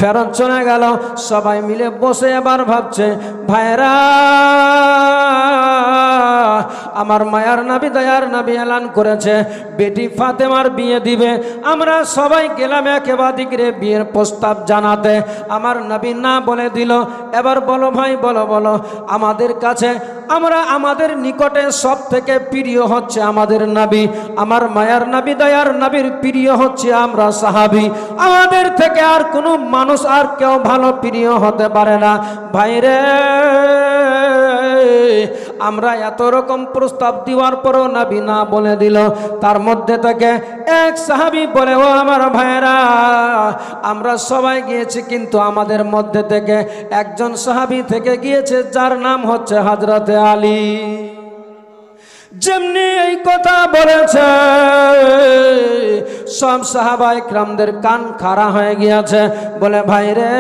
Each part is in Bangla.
ফেরত চলে গেল। সবাই মিলে বসে এবার ভাবছে, ভাইরা আমার মায়ার নবী দয়ার নবী এলান করেছে বেটি ফাতেমার বিয়ে দিবে। আমরা সবাই গেলাম একেবারে বিয়ের প্রস্তাব জানাতে। আমার নবী না বলে দিল। এবার বলো ভাই, বলো বলো, আমাদের কাছে আমাদের নিকটে সব থেকে প্রিয় হচ্ছে আমাদের নবী, আমার মায়ার নবী দয়ার নবীর প্রিয় হচ্ছে আমরা সাহাবী। আমাদের থেকে আর কোনো মানুষ আর কেউ ভালো প্রিয় হতে পারে না। ভাইরে, আমরা এত রকম প্রস্তাব দেওয়ার পরও নবী না বলে দিল। তার মধ্যে থেকে এক সাহাবী বলে, ও আমার ভাইরা, আমরা সবাই গিয়েছি, কিন্তু আমাদের মধ্যে থেকে একজন সাহাবী থেকে গিয়েছে যার নাম হচ্ছে হযরতে আলী। যেমনি এই কথা বলেছে সব সাহাবায়ে কিরামদের কান খাড়া হয়ে গিয়েছে। বলে ভাই রে,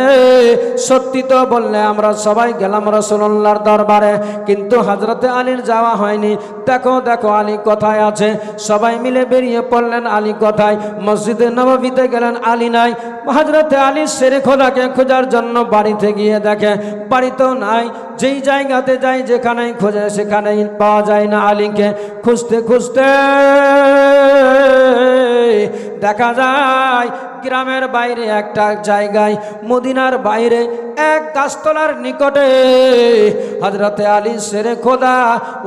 সত্যি তো বললে আমরা সবাই গেলাম রাসূলুল্লাহর দরবারে, কিন্তু হযরতে আলীর যাওয়া হয়নি। দেখো দেখো আলী কোথায় আছে। সবাই মিলে বেরিয়ে পড়লেন, আলী কোথায়? মসজিদে নববীতে গেলেন, আলী নাই। হযরতে আলী শেরে খোদাকে খোঁজার জন্য বাড়িতে গিয়ে দেখে বাড়িতেও নাই। যেই জায়গাতে যায়, যেখানেই খোঁজে সেখানেই পাওয়া যায় না আলীকে। খুঁজতে খুঁজতে দেখা যায় গ্রামের বাইরে একটা জায়গায়, মদিনার বাইরে এক গাছতলার নিকটে হযরতে আলী শেরে খোদা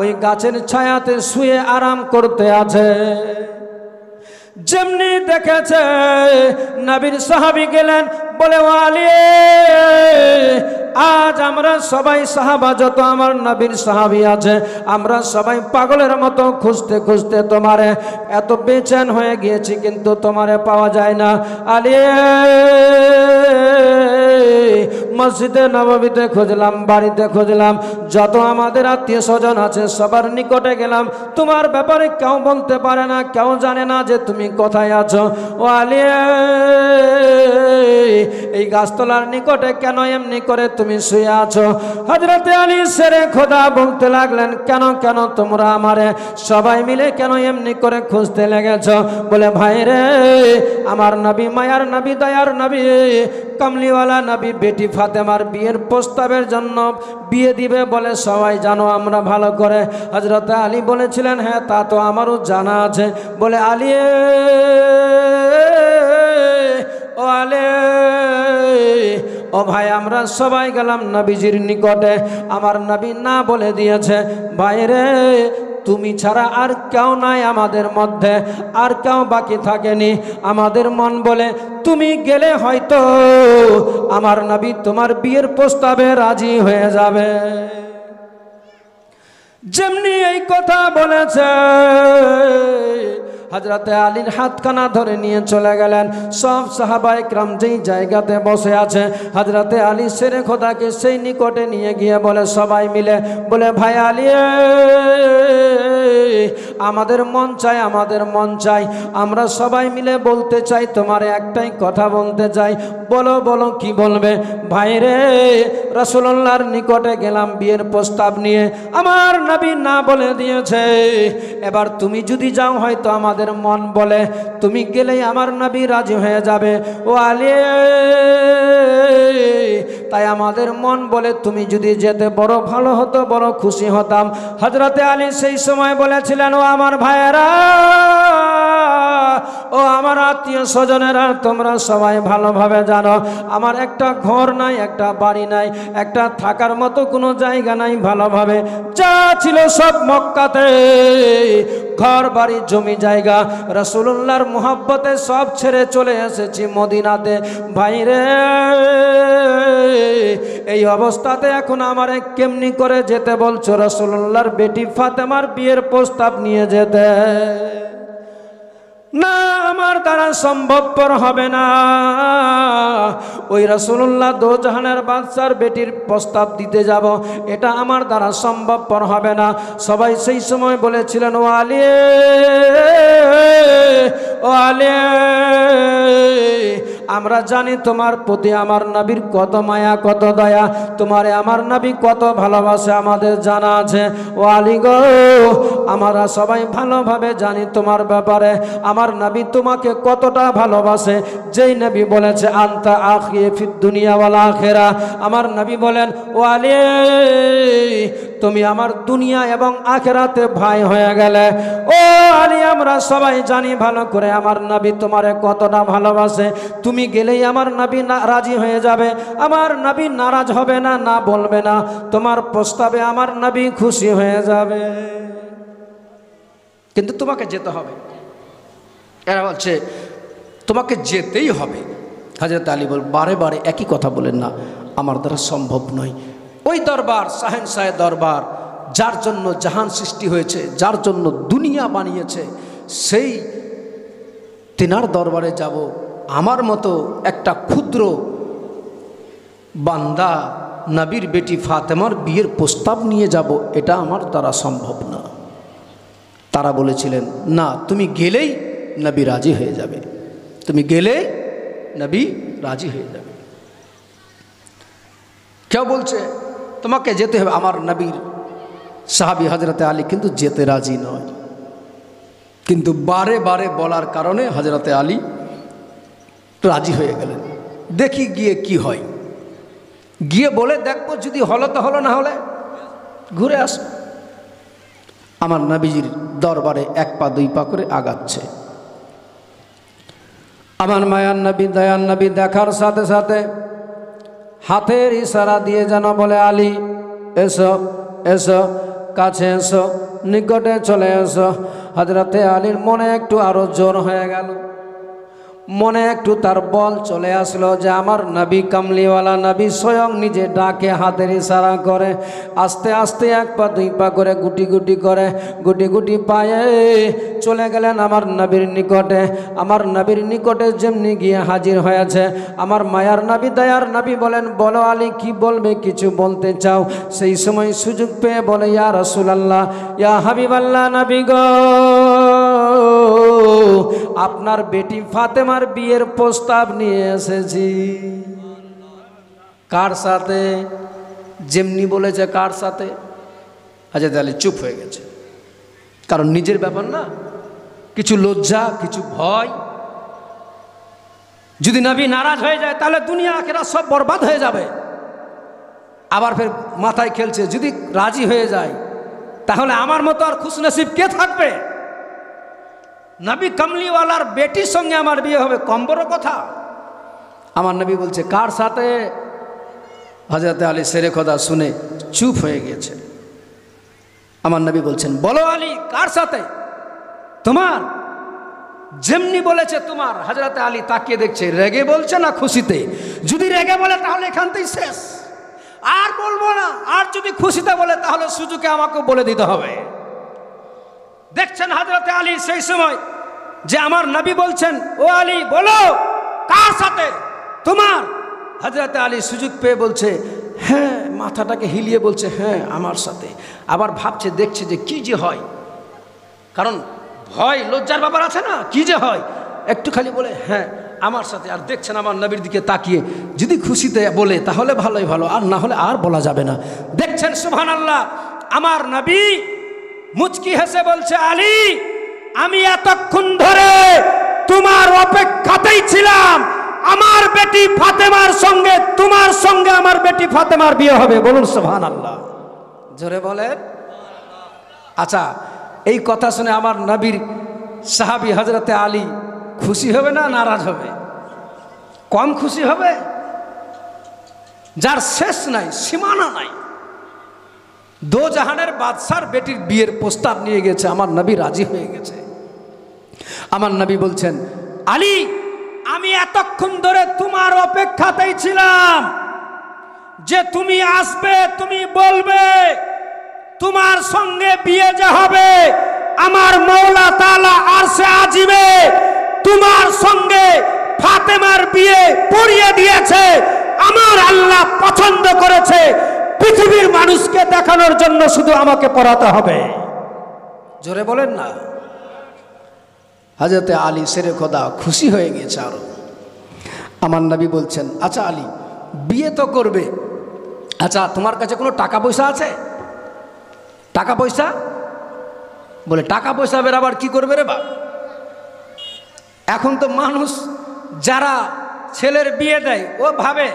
ওই গাছের ছায়াতে শুয়ে আরাম করতে আছে। যেমনি দেখেছে নবীর সাহাবী গেলেন, বলে ও আলী, আজ আমরা সবাই সাহাবা যত আমার নবীর সাহাবী আছে, আমরা সবাই পাগলের মতো খুঁজতে খুঁজতে তোমারে এত বেচেন হয়ে গিয়েছি, কিন্তু তোমারে পাওয়া যায় না। আলী, মসজিদে নববীতে খুঁজলাম, বাড়িতে খুঁজলাম, যত আমাদের আত্মীয় স্বজন আছে সবার নিকটে গেলাম, তোমার ব্যাপারে কেউ বলতে পারে না, কেউ জানে না যে তুমি কোথায় আছো। ও আলী, এই গাছতলার নিকটে কেন এমনি করে তুমি শুয়ে আছো? হযরতে আলী শেরে খোদা বলতে লাগলেন, কেন কেন তোমরা আমারে সবাই মিলে কেন এমনি করে খুঁজতে লেগেছ? বলে ভাই রে, আমার নবী মায়ার নবী দয়ার নবী কামলিওয়ালা নবী বেটি ফাতেমার বিয়ের প্রস্তাবের জন্য বিয়ে দিবে বলে সবাই জানো আমরা ভালো করে। হযরতে আলী বলেছিলেন, হ্যাঁ তা তো আমারও জানা আছে। বলে আলী, ও আলী, ও ভাই, আমরা সবাই গেলাম নবীজির নিকটে, আমার নবী না বলে দিয়েছে। ভাইরে, তুমি ছাড়া আর কেউ নাই আমাদের মধ্যে, আর কেউ বাকি থাকেনি। আমাদের মন বলে তুমি গেলে হয়তো আমার নবী তোমার বিয়ের প্রস্তাবে রাজি হয়ে যাবে। যেমনি এই কথা বলেছে, হযরতে আলীর হাতখানা ধরে নিয়ে চলে গেলেন। সব সাহাবায়ে কিরাম যেই জায়গাতে বসে আছে, হযরতে আলী শেরে খোদাকে সেই নিকটে নিয়ে গিয়ে বলে সবাই মিলে, বলে ভাই আলী, আমাদের মন চাই, আমাদের মন চাই, আমরা সবাই মিলে বলতে চাই, তোমার একটাই কথা বলতে চাই। বলো বলো, কি বলবে? ভাই রে, রাসূলুল্লাহর নিকটে গেলাম বিয়ের প্রস্তাব নিয়ে, আমার নবী না বলে দিয়েছে। এবার তুমি যদি যাও হয়তো আমাদের মন বলে তুমি গেলেই আমার নবী রাজি হয়ে যাবে। ও আলী, তাই আমাদের মন বলে তুমি যদি যেতে বড় ভালো হতো, বড় খুশি হতাম। হযরতে আলী সেই সময় বলেছিলেন, ও আমার ভাইয়েরা, ও আমার আত্মীয় স্বজনেরা, তোমরা সবাই ভালোভাবে জানো আমার একটা ঘর নাই, একটা বাড়ি নাই, একটা থাকার মতো কোনো জায়গা নাই। ভালোভাবে যা ছিল সব মক্কাতে, ঘর বাড়ি জমি জায়গা রাসূলুল্লাহর মুহাব্বতে সব ছেড়ে চলে এসেছি মদিনাতে। ভাইরে, এই অবস্থাতে এখন আমারে কেমনি করে যেতে বলছো রাসূলুল্লাহর বেটি ফাতেমার বিয়ের প্রস্তাব নিয়ে যেতে? না, আমার দ্বারা সম্ভবপর হবে না। ওই রাসূলুল্লাহ দোজাহানের বাদশার বেটির প্রস্তাব দিতে যাব, এটা আমার দ্বারা সম্ভবপর হবে না। সবাই সেই সময় বলেছিলেন, ও আলী, ও আলী, আমরা জানি তোমার প্রতি আমার নবীর কত মায়া কত দয়া, তোমারে আমার নবী কত ভালোবাসে আমাদের জানা আছে। ও আলী গো, আমরা সবাই ভালোভাবে জানি তোমার ব্যাপারে আমার নবী তোমাকে কতটা ভালোবাসে। যেই নবী বলেছে আনতা আখি ফিদ দুনিয়া ওয়াল আখিরা, আমার নবী বলেন ও আলী তুমি আমার দুনিয়া এবং আখিরাতে ভাই হয়ে গেলে। ও আলী আমরা সবাই জানি ভালো করে আমার নবী তোমারে কতটা ভালোবাসে। তুমি গেলেই আমার নবী রাজি হয়ে যাবে, আমার নবী নারাজ হবে না, না বলবে না, তোমার প্রস্তাবে আমার নবী খুশি হয়ে যাবে। কিন্তু তোমাকে যেতে হবে। এরা বলছে তোমাকে যেতেই হবে। হযরত আলী বল বারে বারে একই কথা বলেন না, আমার দ্বারা সম্ভব নয়। ওই দরবার শাহেনশাহ দরবার, যার জন্য জাহান সৃষ্টি হয়েছে, যার জন্য দুনিয়া বানিয়েছে, সেই তিনার দরবারে যাব, আমার মতো একটা ক্ষুদ্র বান্দা নবীর বেটি ফাতেমার বিয়ের প্রস্তাব নিয়ে যাব, এটা আমার দ্বারা সম্ভব না। তারা বলেছিলেন না, তুমি গেলেই নবী রাজি হয়ে যাবে, তুমি গেলেই নবী রাজি হয়ে যাবে। কেউ বলছে তোমাকে যেতে হবে, আমার নবীর সাহাবী হযরতে আলী কিন্তু যেতে রাজি নয়। কিন্তু বারে বারে বলার কারণে হযরতে আলী রাজি হয়ে গেলেন। দেখি গিয়ে কি হয়, গিয়ে বলে দেখবো, যদি হলো তো হলো, না হলে ঘুরে আস। আমার নবীজির দরবারে এক পা দুই পা করে আগাচ্ছে। আমার মায়ার নবী দয়ার নবী দেখার সাথে সাথে হাতের ইশারা দিয়ে যেন বলে আলী এসো এসো, কাছে এসো, নিকটে চলে এসো। হযরতে আলীর মনে একটু আরো জোর হয়ে গেল, মনে একটু তার বল চলে আসলো যে আমার নবী কামলিওয়ালা নবী স্বয়ং নিজে ডাকে হাতের ইশারা করে। আস্তে আস্তে এক পা দুই পা করে গুটি গুটি করে গুটি গুটি পায়ে চলে গেলেন আমার নবীর নিকটে। আমার নবীর নিকটে যেমনি গিয়ে হাজির হয়েছে, আমার মায়ার নবী দয়ার নবী বলেন বলো আলী কি বলবে, কিছু বলতে চাও? সেই সময় সুযোগ পেয়ে বলে ইয়া রাসূলুল্লাহ, ইয়া হাবিবাল্লাহ নবী গো, আপনার বেটি ফাতেমার বিয়ের প্রস্তাব নিয়ে এসেছি। কার সাথে? যেমনি বলেছে কার সাথে। হযরত আলী চুপ হয়ে গেছে, কারণ নিজের ব্যাপার না, কিছু লজ্জা কিছু ভয়। যদি নবী নারাজ হয়ে যায় তাহলে দুনিয়া আখিরাত সব বরবাদ হয়ে যাবে। আবার ফের মাথায় খেলছে যদি রাজি হয়ে যায় তাহলে আমার মতো আর খুশনসিব কে থাকবে? নবী কামলিওয়ালার বেটির সঙ্গে আমার বিয়ে হবে, কম বড় কথা। আমার নবী বলছে কার সাথে? হযরত আলী শেরে খোদা শুনে চুপ হয়ে গেছে। আমার নবী বলছেন বলো আলী কার সাথে? তোমার। যেমনি বলেছে তোমার। হযরত আলী তাকিয়ে দেখছে রেগে বলছে না খুশিতে। যদি রেগে বলে তাহলে এখানতেই শেষ, আর বলবো না। আর যদি খুশিতে বলে তাহলে সুযোগে আমাকে বলে দিতে হবে। দেখছেন হযরত আলী সেই সময় যে আমার নবী বলছেন ও আলী বলো কার সাথে? তোমার। হযরত আলী সুযোগ পেয়ে বলছে হ্যাঁ, মাথাটাকে হিলিয়ে বলছে হ্যাঁ আমার সাথে। আবার ভাবছে দেখছে যে কি যে হয়, কারণ ভয় লজ্জার ব্যাপার আছে না, কি যে হয়। একটু খালি বলে হ্যাঁ আমার সাথে। আর দেখছেন আমার নবীর দিকে তাকিয়ে, যদি খুশিতে বলে তাহলে ভালোই ভালো, আর না হলে আর বলা যাবে না। দেখছেন সুবহানাল্লাহ, আমার নবী মুচকি হেসে বলছে আলী আমি এতক্ষণ ধরে তোমার অপেক্ষাতেই ছিলাম, আমার বেটি ফাতেমার সঙ্গে তোমার সঙ্গে আমার বেটি ফাতেমার বিয়ে হবে। বলুন সুবহানাল্লাহ, জোরে বলেন। আচ্ছা, এই কথা শুনে আমার নবীর সাহাবী হযরতে আলী খুশি হবে না নারাজ হবে? কম খুশি হবে। যার শেষ নাই, সীমানা নাই, দো জাহানের বাদশার বেটির বিয়ের প্রস্তাব নিয়ে গেছে, আমার নবী রাজি হয়ে গেছে। আমার নবী বলছেন আলী আমি এতক্ষণ ধরে তোমার অপেক্ষাতেই ছিলাম যে তুমি আসবে, তুমি বলবে তোমার সঙ্গে বিয়ে যে হবে, আমার মওলা তাআলা আরশে আজিমে তোমার সঙ্গে ফাতেমার বিয়ে পড়িয়ে দিয়েছে। আমার আল্লাহ পছন্দ করেছে, পৃথিবীর মানুষকে দেখানোর জন্য শুধু আমাকে পড়াতে হবে। জোরে বলেন না। হযরতে আলী শেরে খোদা খুশি হয়ে গেছে আরো। আমার নবী বলছেন, আচ্ছা আলী, বিয়ে তো করবে, আচ্ছা তোমার কাছে কোনো টাকা পয়সা আছে? টাকা পয়সা? বলে টাকা পয়সা বের আবার কি করবে রে বাপ? এখন তো মানুষ যারা ছেলের বিয়ে দেয় ও ভাবে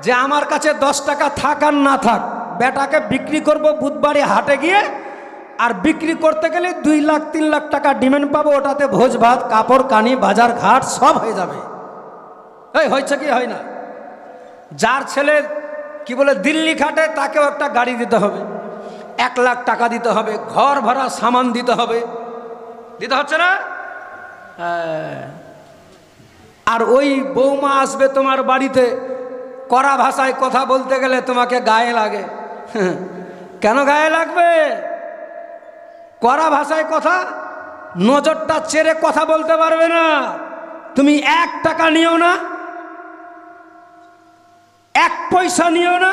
যে আমার কাছে 10 টাকা থাক আর না থাক, বেটাকে বিক্রি করব বুধবারে হাটে গিয়ে, আর বিক্রি করতে গেলে 2 লাখ 3 লাখ টাকা ডিমান্ড পাবো, ওটাতে ভোজ ভাত কাপড় কানি বাজার ঘাট সব হয়ে যাবে। এই হয়েছে কি হয় না? যার ছেলে কি বলে দিল্লি খাটে, তাকেও একটা গাড়ি দিতে হবে, 1 লাখ টাকা দিতে হবে, ঘর ভাড়া সামান দিতে হবে, দিতে হচ্ছে না? আর ওই বৌমা আসবে তোমার বাড়িতে, কড়া ভাষায় কথা বলতে গেলে তোমাকে গায়ে লাগে। কেন গায়ে লাগবে? কড়া ভাষায় কথা, নজরটা চেরে কথা বলতে পারবে না। তুমি 1 টাকা নিও না, 1 পয়সা নিও না,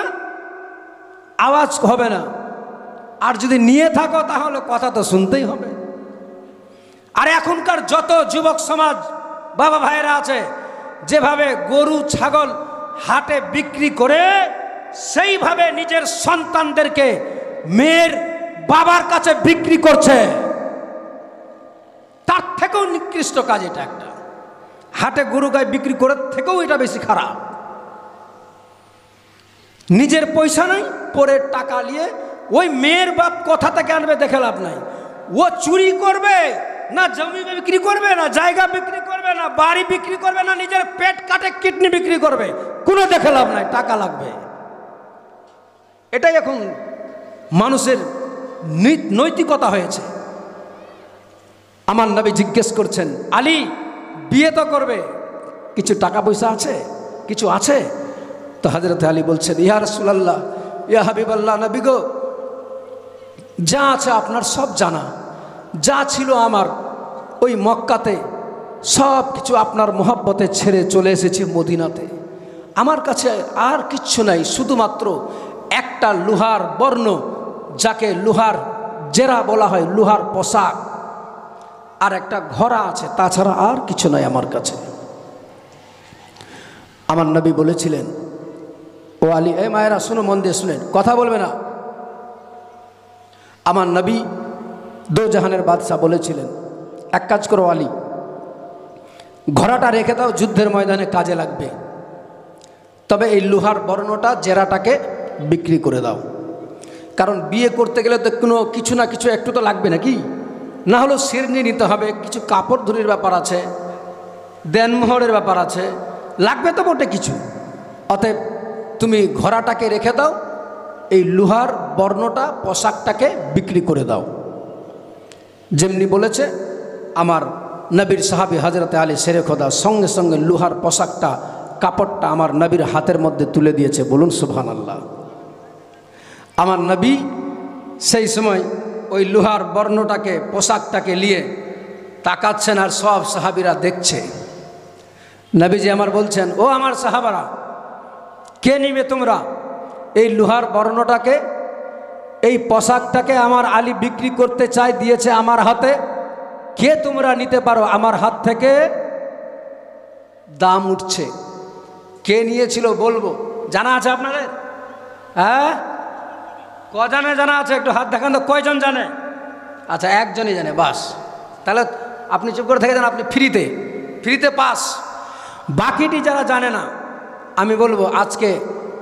আওয়াজ হবে না। আর যদি নিয়ে থাকো তাহলে কথা তো শুনতেই হবে। আর এখনকার যত যুবক সমাজ বাবা ভাইরা আছে, যেভাবে গরু ছাগল হাটে বিক্রি করে, সেইভাবে নিজের সন্তানদেরকে মেয়ের বাবার কাছে বিক্রি করছে। তার থেকেও নিকৃষ্ট কাজ এটা একটা। হাটে গরু গায়ে বিক্রি করার থেকেও এটা বেশি খারাপ। নিজের পয়সা নাই, পরে টাকা নিয়ে ওই মেয়ের বাপ কোথা থেকে আনবে দেখে লাভ নাই। ও চুরি করবে না, জমি বিক্রি করবে না, জায়গা বিক্রি করবে না, বাড়ি বিক্রি করবে না, নিজের পেট কাটে কিডনি বিক্রি করবে, কোনো দেখে লাভ নাই, টাকা লাগবে। এটাই এখন মানুষের নৈতিকতা হয়েছে। আমার নবী জিজ্ঞেস করছেন, আলী বিয়ে তো করবে, কিছু টাকা পয়সা আছে? কিছু আছে? তো হযরত আলী বলছেন, ইয়া রাসূলুল্লাহ, ইয়া হাবিবাল্লাহ, নবী গো, যা আছে আপনার সব জানা, যা ছিল আমার ওই মক্কাতে সব কিছু আপনার মহব্বতে ছেড়ে চলে এসেছি মদিনাতে। আমার কাছে আর কিচ্ছু নাই, শুধুমাত্র একটা লোহার বর্ণ, যাকে লোহার জেরা বলা হয়, লোহার পোশাক, আর একটা ঘোড়া আছে, তাছাড়া আর কিছু নাই আমার কাছে। আমার নবী বলেছিলেন, ও আলী, এই মায়েরা শুনো, মন দিয়ে শুনেন, কথা বলবে না। আমার নবী দো জাহানের বাদশাহ বলেছিলেন, এক কাজ করো আলী, ঘোড়াটা রেখে দাও, যুদ্ধের ময়দানে কাজে লাগবে, তবে এই লোহার বর্ণটা জেরাটাকে বিক্রি করে দাও। কারণ বিয়ে করতে গেলে তো কোনো কিছু না কিছু একটু তো লাগবে নাকি? না হলেও শিরনি নিতে হবে, কিছু কাপড় ধুরির ব্যাপার আছে, দেনমোহরের ব্যাপার আছে, লাগবে তো বটে কিছু। অতএব তুমি ঘোড়াটাকে রেখে দাও, এই লোহার বর্ণটা পোশাকটাকে বিক্রি করে দাও। যেমনি বলেছে আমার নবীর সাহাবী হযরত আলী শেরে খোদা, সঙ্গে সঙ্গে লোহার পোশাকটা, কাপড়টা আমার নবীর হাতের মধ্যে তুলে দিয়েছে। বলুন সুবহানাল্লাহ। আমার নবী সেই সময় ওই লোহার বর্ণটাকে, পোশাকটাকে নিয়ে তাকাচ্ছেন, আর সব সাহাবীরা দেখছে। নবীজি আমার বলছেন, ও আমার সাহাবারা, কে নিবে তোমরা এই লোহার বর্ণটাকে, এই পোশাকটাকে? আমার আলী বিক্রি করতে চাই, দিয়েছে আমার হাতে, কে তোমরা নিতে পারো? আমার হাত থেকে দাম উঠছে। কে নিয়েছিল বলবো, জানা আছে আপনাদের? হ্যাঁ, কজনে জানা আছে? একটু হাত দেখান তো, কয়জন জানে? আচ্ছা, একজনই জানে, বাস। তাহলে আপনি চুপ করে থেকে যান, আপনি ফ্রিতে ফ্রিতে পাস। বাকিটি যারা জানে না, আমি বলবো, আজকে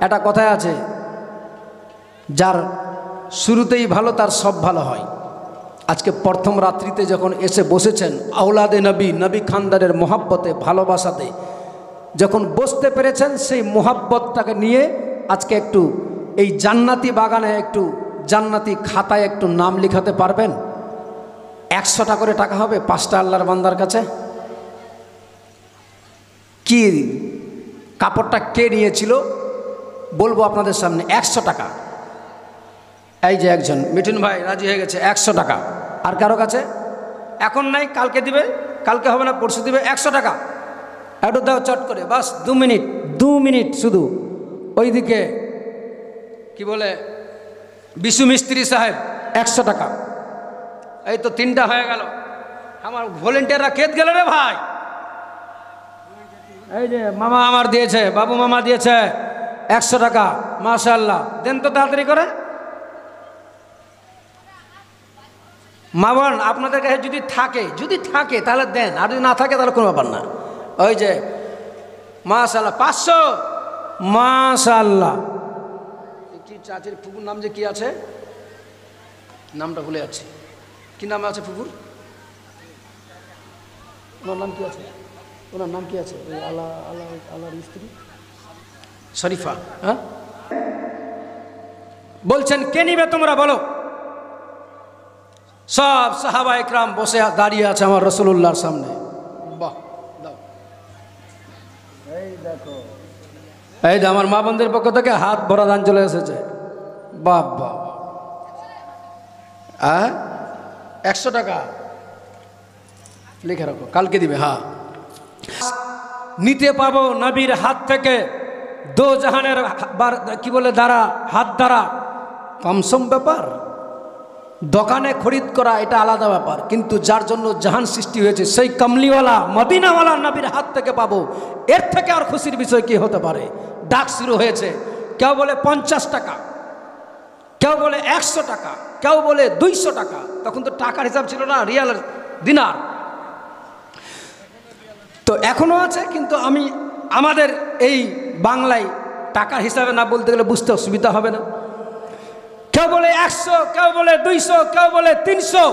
একটা কথায় আছে, যার শুরুতেই ভালো তার সব ভালো হয়। আজকে প্রথম রাত্রিতে যখন এসে বসেছেন, আওলাদে নবী, নবী খানদারের মোহাব্বতে, ভালোবাসাতে যখন বসতে পেরেছেন, সেই মোহাব্বতটাকে নিয়ে আজকে একটু এই জান্নাতি বাগানে, একটু জান্নাতি খাতায় একটু নাম লিখাতে পারবেন? 100টা করে টাকা হবে 5টা আল্লাহর বান্দার কাছে। কি কাপড়টা কে নিয়েছিল বলবো আপনাদের সামনে, 100 টাকা। এই যে একজন মিঠুন ভাই রাজি হয়ে গেছে, 100 টাকা। আর কারো কাছে? এখন নাই, কালকে দিবে, কালকে হবে না, পরশু দিবে। 100 টাকা একটু দাও চট করে, বাস 2 মিনিট শুধু। ওইদিকে কি বলে বিশু মিস্ত্রি সাহেব, 100 টাকা। এই তো 3টা হয়ে গেল। আমার ভলেন্টিয়াররা কেত গেল রে ভাই, এই যে মামা আমার দিয়েছে, বাবু মামা দিয়েছে 100 টাকা, মাশাআল্লাহ। দেন তো তাড়াতাড়ি করে। মা বোন আপনাদের কাছে যদি থাকে তাহলে দেন, আর যদি না থাকে তাহলে কোনো ব্যাপার না। ওই যে মাশাআল্লাহ 500, মাশাআল্লাহ। কি চাচির ফুপুর নাম যে কি আছে, নামটা ভুলে যাচ্ছি, কি নাম আছে ফুপুর? ওনার নাম কি আছে? ওনার নাম কি আছে? আল্লাহর স্ত্রী শরীফা। হ্যাঁ, বলছেন কে নিবে তোমরা বলো? সব সাহাবা একরাম বসে দাঁড়িয়ে আছে আমার রাসূলুল্লাহর সামনে। বাহ, দাও। এই দেখো, এই যে আমার মা বোনদের পক্ষ থেকে হাত ভরা দান চলে এসেছে। বাহ বাহ, 100 টাকা লিখে রাখো, কালকে দিবে। হ্যাঁ, নিতে পাবো নবীর হাত থেকে দো জাহানের কি বলে দ্বারা, হাত দ্বারা। কমসম ব্যাপার, দোকানে খরিদ করা এটা আলাদা ব্যাপার, কিন্তু যার জন্য জাহান সৃষ্টি হয়েছে সেই কামলিওয়ালা মদিনাওয়ালা নবীর হাত থেকে পাবো, এর থেকে আর খুশির বিষয় কি হতে পারে? ডাক শুরু হয়েছে, কেউ বলে 50 টাকা, কেউ বলে 100 টাকা, কেউ বলে 200 টাকা। তখন তো টাকার হিসাব ছিল না, রিয়াল দিনার। তো এখনো আছে, কিন্তু আমি আমাদের এই বাংলায় টাকার হিসাবে না বলতে গেলে বুঝতে অসুবিধা হবে না। কেউ বলে 100, কেউ বলে 200, কেউ বলে 300।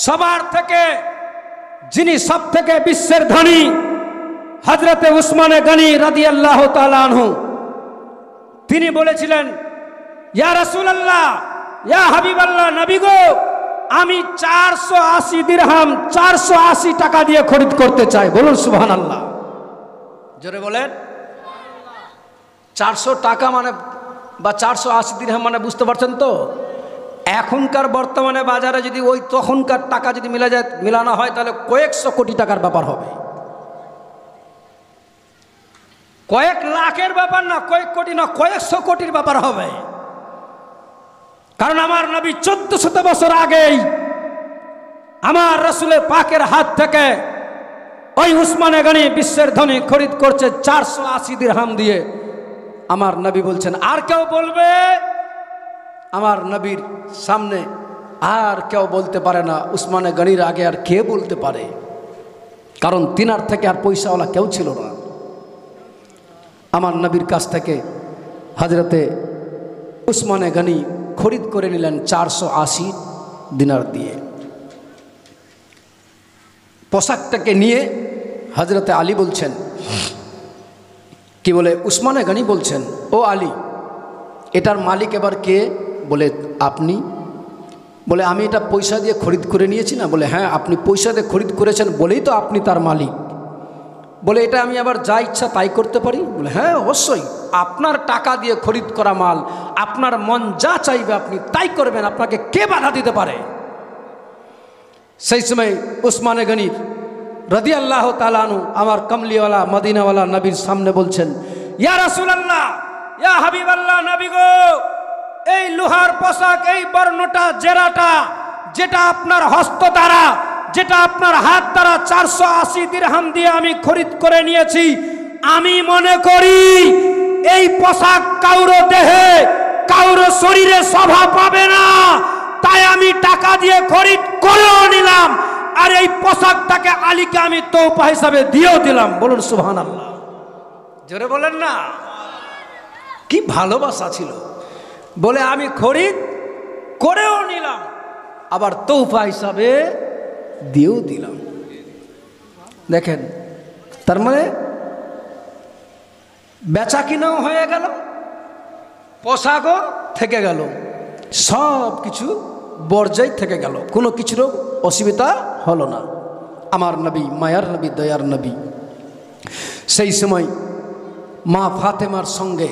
সবার থেকে যিনি সব থেকে বিশ্বের ধনী, হযরতে উসমানে গনি রাদিয়াল্লাহু তাআলা আনহু, তিনি বলেছিলেন, ইয়া রাসূলুল্লাহ, ইয়া হাবিবাল্লাহ, নবী গো, আমি 480 দিরহাম, 480 টাকা দিয়ে খরিদ করতে চাই। বলুন সুবহানাল্লাহ, জোরে বলেন। 400 টাকা মানে বা 480 দিরহাম মানে বুঝতে পারছেন তো? এখনকার বর্তমানে বাজারে যদি ওই তখনকার টাকা যদি মিলানো হয় তাহলে কয়েকশো কোটি টাকার ব্যাপার হবে। কয়েক লাখের ব্যাপার না, কয়েক কোটি না, কয়েকশো কোটির ব্যাপার হবে। কারণ আমার নবী 1400 বছর আগেই আমার রাসূলের পাকের হাত থেকে ওই উসমানে গনি বিশ্বের ধনী খরিদ করছে 480 দিরহাম দিয়ে। আমার নবী বলছেন, আর কেউ বলবে? আমার নবীর সামনে আর কেউ বলতে পারে না, উসমানে গনির আগে আর কে বলতে পারে? কারণ তিনার থেকে আর পয়সাওয়ালা কেউ ছিল না। আমার নবীর কাছ থেকে হযরতে উসমানে গনি খরিদ করে নিলেন 480 দিনার দিয়ে। পোশাকটাকে নিয়ে হযরতে আলী বলছেন, কি বলে, উসমানে গনি বলছেন, ও আলী, এটার মালিক এবার কে? বলে আপনি। বলে আমি এটা পয়সা দিয়ে খরিদ করে নিয়েছি না? বলে হ্যাঁ, আপনি পয়সা দিয়ে খরিদ করেছেন বলেই তো আপনি তার মালিক। বলে এটা আমি আবার যা ইচ্ছা তাই করতে পারি? বলে হ্যাঁ অবশ্যই, আপনার টাকা দিয়ে খরিদ করা মাল, আপনার মন যা চাইবে আপনি তাই করবেন, আপনাকে কে বাধা দিতে পারে? সেই সময় উসমানে গনি রাদিয়াল্লাহু তাআলা আনহু আমার কামলিওয়ালা মদিনাওয়ালা নবীর সামনে বলছেন, ইয়া রাসূলুল্লাহ, ইয়া হাবিবাল্লাহ, নবী গো, এই লোহার পোশাক, এই বর্ণটা, জেরাটা, যেটা আপনার হস্ত দ্বারা, যেটা আপনার হাত দ্বারা 480 দিরহাম দিয়ে আমি খরিদ করে নিয়েছি, আমি মনে করি এই পোশাক কাউরো দেহে, কাউরো শরীরে শোভা পাবে না, তাই আমি টাকা দিয়ে খরিদ করেও নিলাম, আর এই পোশাকটাকে আলীকে আমি তোহফা হিসাবে দিয়েও দিলাম। বলুন সুবহানাল্লাহ, জোরে বলেন না। কি ভালোবাসা ছিল! বলে আমি খরিদ করেও নিলাম, আবার তোহফা হিসাবে দিয়েও দিলাম। দেখেন, তার মানে বেচা কিনাও হয়ে গেল, পোশাকও থেকে গেল, সব কিছু বর্জাই থেকে গেল, কোনো কিছুরও অসুবিধা হলো না। আমার নবী, মায়ার নবী, দয়ার নবী, সেই সময় মা ফাতেমার সঙ্গে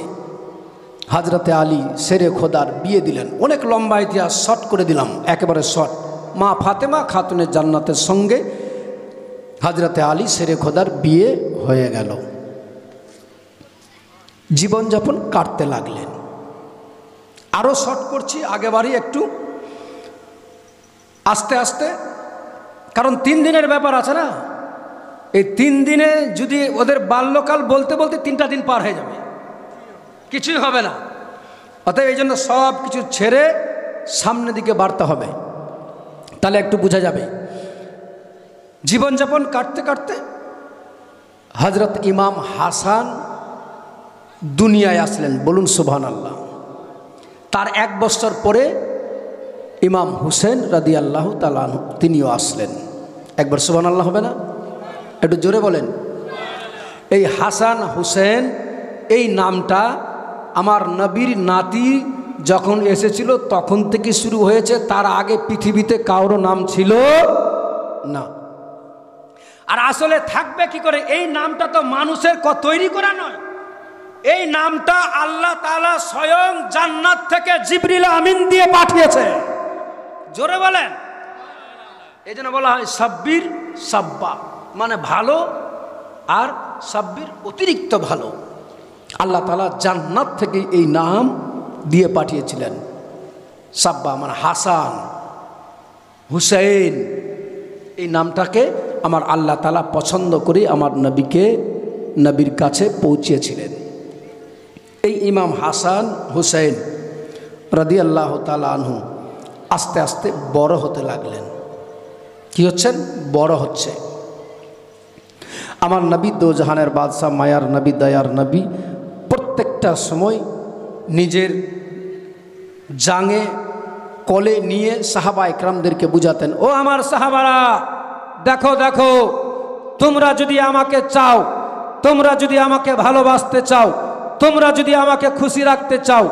হযরতে আলী শেরে খোদার বিয়ে দিলেন। অনেক লম্বা ইতিহাস, শর্ট করে দিলাম, একেবারে শর্ট। মা ফাতেমা খাতুনে জান্নাতের সঙ্গে হযরতে আলী শেরে খোদার বিয়ে হয়ে গেল। জীবনযাপন কাটতে লাগলেন। আরও শর্ট করছি, আগেবারই একটু আস্তে আস্তে, কারণ 3 দিনের ব্যাপার আছে না, এই 3 দিনে যদি ওদের বাল্যকাল বলতে বলতে 3টা দিন পার হয়ে যাবে, কিছুই হবে না। অতএব এই জন্য সব কিছু ছেড়ে সামনের দিকে বাড়তে হবে, তাহলে একটু বোঝা যাবে। জীবনযাপন কাটতে কাটতে হযরত ইমাম হাসান দুনিয়ায় আসলেন, বলুন সুবহানাল্লাহ। তার 1 বছর পরে ইমাম হুসেন রাদিয়াল্লাহু তাআলা আনহু তিনিও আসলেন। একবার সুবহানাল্লাহ হবে না? একটু জোরে বলেন। এই হাসান হুসেন এই নামটা আমার নবীর নাতি যখন এসেছিল তখন থেকে শুরু হয়েছে, তার আগে পৃথিবীতে কারো নাম ছিল না। আর আসলে থাকবে কি করে? এই নামটা তো মানুষের তৈরি করা নয়, এই নামটা আল্লাহ তাআলা স্বয়ং জান্নাত থেকে জিবরিল আমিন দিয়ে পাঠিয়েছে। জোরে বলেন। এই জন্য বলা হয় সাব্বির সাব্বা, মানে ভালো, আর সাব্বির অতিরিক্ত ভালো। আল্লাহ তাআলা জান্নাত থেকে এই নাম দিয়ে পাঠিয়েছিলেন। সাব্বা মানে হাসান হুসেন, এই নামটাকে আমার আল্লাহ তাআলা পছন্দ করে আমার নবীর কাছে পৌঁছিয়েছিলেন। এই ইমাম হাসান হুসেন রাদিয়াল্লাহু তাআলা আনহু আস্তে আস্তে বড় হতে লাগলেন। কি হচ্ছেন? বড় হচ্ছে। আমার নবী দোজাহানের বাদশাহ, মায়ার নবী, দয়ার নবী প্রত্যেকটা সময় নিজের জাঙে কোলে নিয়ে সাহাবা একরামদেরকে বুঝাতেন, ও আমার সাহাবারা, দেখো দেখো, তোমরা যদি আমাকে চাও, তোমরা যদি আমাকে ভালোবাসতে চাও, তোমরা যদি আমাকে খুশি রাখতে চাও,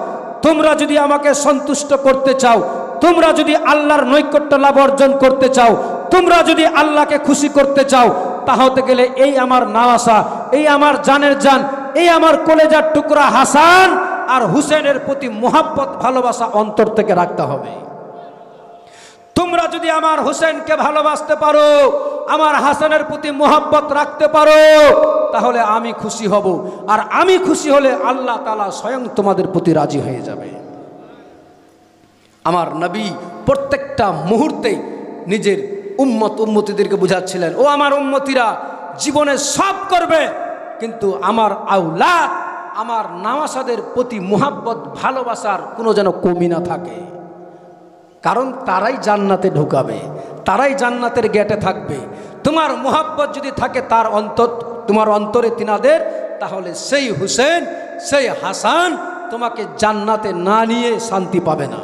তোমরা যদি আমাকে সন্তুষ্ট করতে চাও, তোমরা যদি আল্লাহর নৈকট্য লাভ অর্জন করতে চাও, তোমরা যদি আল্লাহকে খুশি করতে চাও, তাহলে গেলে এই আমার নাওয়াসা, এই আমার জানের জান, এই আমার কলেজার টুকরা হাসান আর হুসেনের প্রতি মোহাব্বত ভালোবাসা অন্তর থেকে রাখতে হবে। তোমরা যদি আমার হুসেনকে ভালোবাসতে পারো, আমার হাসানের প্রতি মোহাব্বত রাখতে পারো, তাহলে আমি খুশি হব, আর আমি খুশি হলে আল্লাহ তাআলা স্বয়ং তোমাদের প্রতি রাজি হয়ে যাবে। আমার নবী প্রত্যেকটা মুহূর্তে নিজের উম্মতিদেরকে বুঝাচ্ছিলেন, ও আমার উম্মতিরা, জীবনে সব করবে, কিন্তু আমার আওলাদ, আমার নাওয়াসাদের প্রতি মোহাব্বত ভালোবাসার কোনো যেন কমি না থাকে, কারণ তারাই জান্নাতে ঢুকাবে, তারাই জান্নাতের গেটে থাকবে। তোমার মোহাব্বত যদি থাকে তোমার অন্তরে তিনাদের, তাহলে সেই হুসেন, সেই হাসান তোমাকে জান্নাতে না নিয়ে শান্তি পাবে না।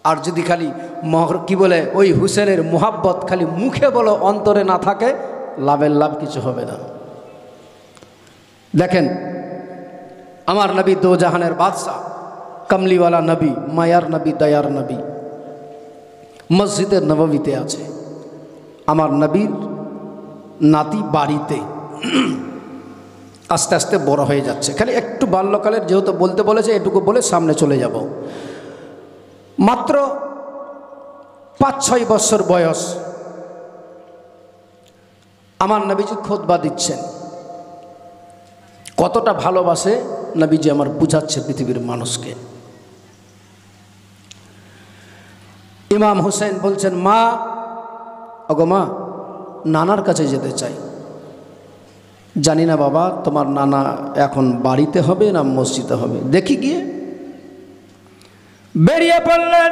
আর যদি খালি কি বলে ওই হুসেনের মোহাব্বত খালি মুখে বলো, অন্তরে না থাকে, লাভের লাভ কিছু হবে না। দেখেন আমার নবী দোজাহানের বাদশাহ, কমলিওয়ালা নবী, মায়ার নবী, দয়ার নবী মসজিদের নববীতে আছে। আমার নবীর নাতি বাড়িতে আস্তে আস্তে বড় হয়ে যাচ্ছে। খালি একটু বাল্যকালের যেহেতু বলতে বলেছে, এটুকু বলে সামনে চলে যাব। মাত্র 5-6 বছর বয়স, আমার নবীজি খুতবা দিচ্ছেন। কতটা ভালোবাসে নবীজি আমার বুঝাচ্ছে পৃথিবীর মানুষকে। ইমাম হুসেন বলছেন, মা, ওগো মা, নানার কাছে যেতে চাই। জানি না বাবা, তোমার নানা এখন বাড়িতে হবে না মসজিদে হবে, দেখি গিয়ে। বেরিয়ে পড়লেন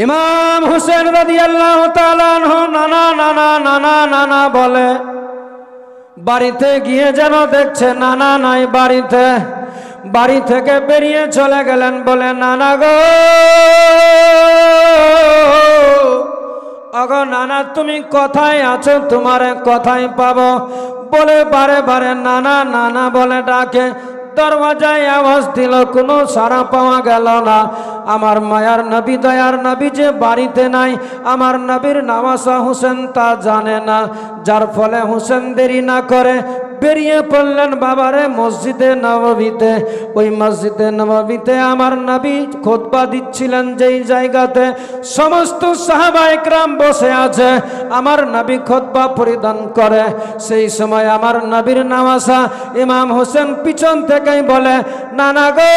ইমাম হুসেন রাদিয়াল্লাহু তাআলা আনহু। নানা নানা নানা নানা বলে, বাড়িতে গিয়ে যেন দেখছে নানা নাই বাড়িতে। বাড়ি থেকে বেরিয়ে চলে গেলেন, বলে, নানা গো, অগো নানা, তুমি কোথায় আছো? তোমারে কোথায় পাবো? বলে বারে বারে নানা নানা বলে ডাকে। দরওয়াজায় আওয়াজ দিল, কোনো সাড়া পাওয়া গেল না। আমার মায়ার নবী, দয়ার নবী যে বাড়িতে নাই, আমার নবীর নাওয়াসা হুসেন তা জানে না। যার ফলে হুসেন দেরি না করে বেরিয়ে পড়লেন বাবারে মসজিদে নববীতে। ওই মসজিদে নববীতে আমার নবী খুতবা দিচ্ছিলেন, যেই জায়গাতে সমস্ত সাহাবা একরাম বসে আছে, আমার নবী খুতবা পরিধান করে। সেই সময় আমার নবীর নাওয়াসা ইমাম হোসেন পিছন থেকেই বলে, নানা গো,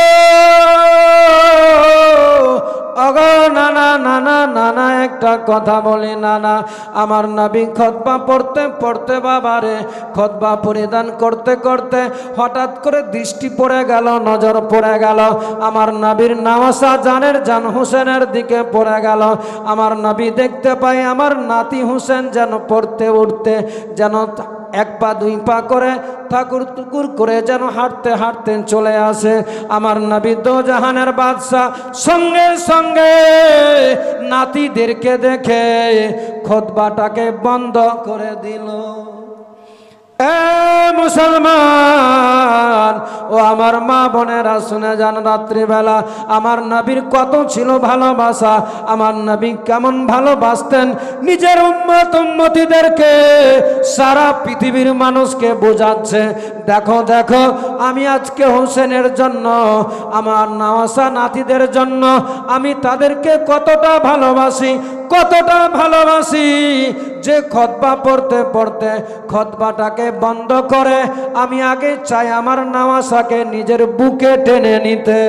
ওগো নানা নানা নানা একটা কথা বলি নানা, আমার নবী খুতবা পড়তে পড়তে বাবারে খুতবা পরিধান করতে করতে হঠাৎ করে দৃষ্টি পড়ে গেল, নজর পড়ে গেল আমার নবীর নাওয়াসা জানের জান হোসেনের দিকে পড়ে গেল। আমার নবী দেখতে পাই আমার নাতি হোসেন যেন পড়তে উঠতে যেন এক পা দুই পা করে ঠাকুর টুকুর করে যেন হাঁটতে হাঁটতে চলে আসে। আমার নবী দোজাহানের বাদশা সঙ্গে সঙ্গে নাতিদেরকে দেখে খুতবাটাকে বন্ধ করে দিল। মুসলমান ও আমার মা বোনেরা শুনে যান, রাত্রিবেলা আমার নবীর কত ছিল ভালোবাসা, আমার নবী কেমন ভালোবাসতেন নিজের উম্মত উম্মতিদেরকে, সারা পৃথিবীর মানুষকে বোঝাচ্ছে দেখো দেখো আমি আজকে হোসেনের জন্য আমার নাওয়াসা নাতিদের জন্য আমি তাদেরকে কতটা ভালোবাসি, কতটা ভালোবাসি যে খুতবা পড়তে পড়তে খুতবাটাকে বন্ধ করে আমি আগে চাই আমার নাওয়াসাকে নিজের বুকে টেনে নিতে।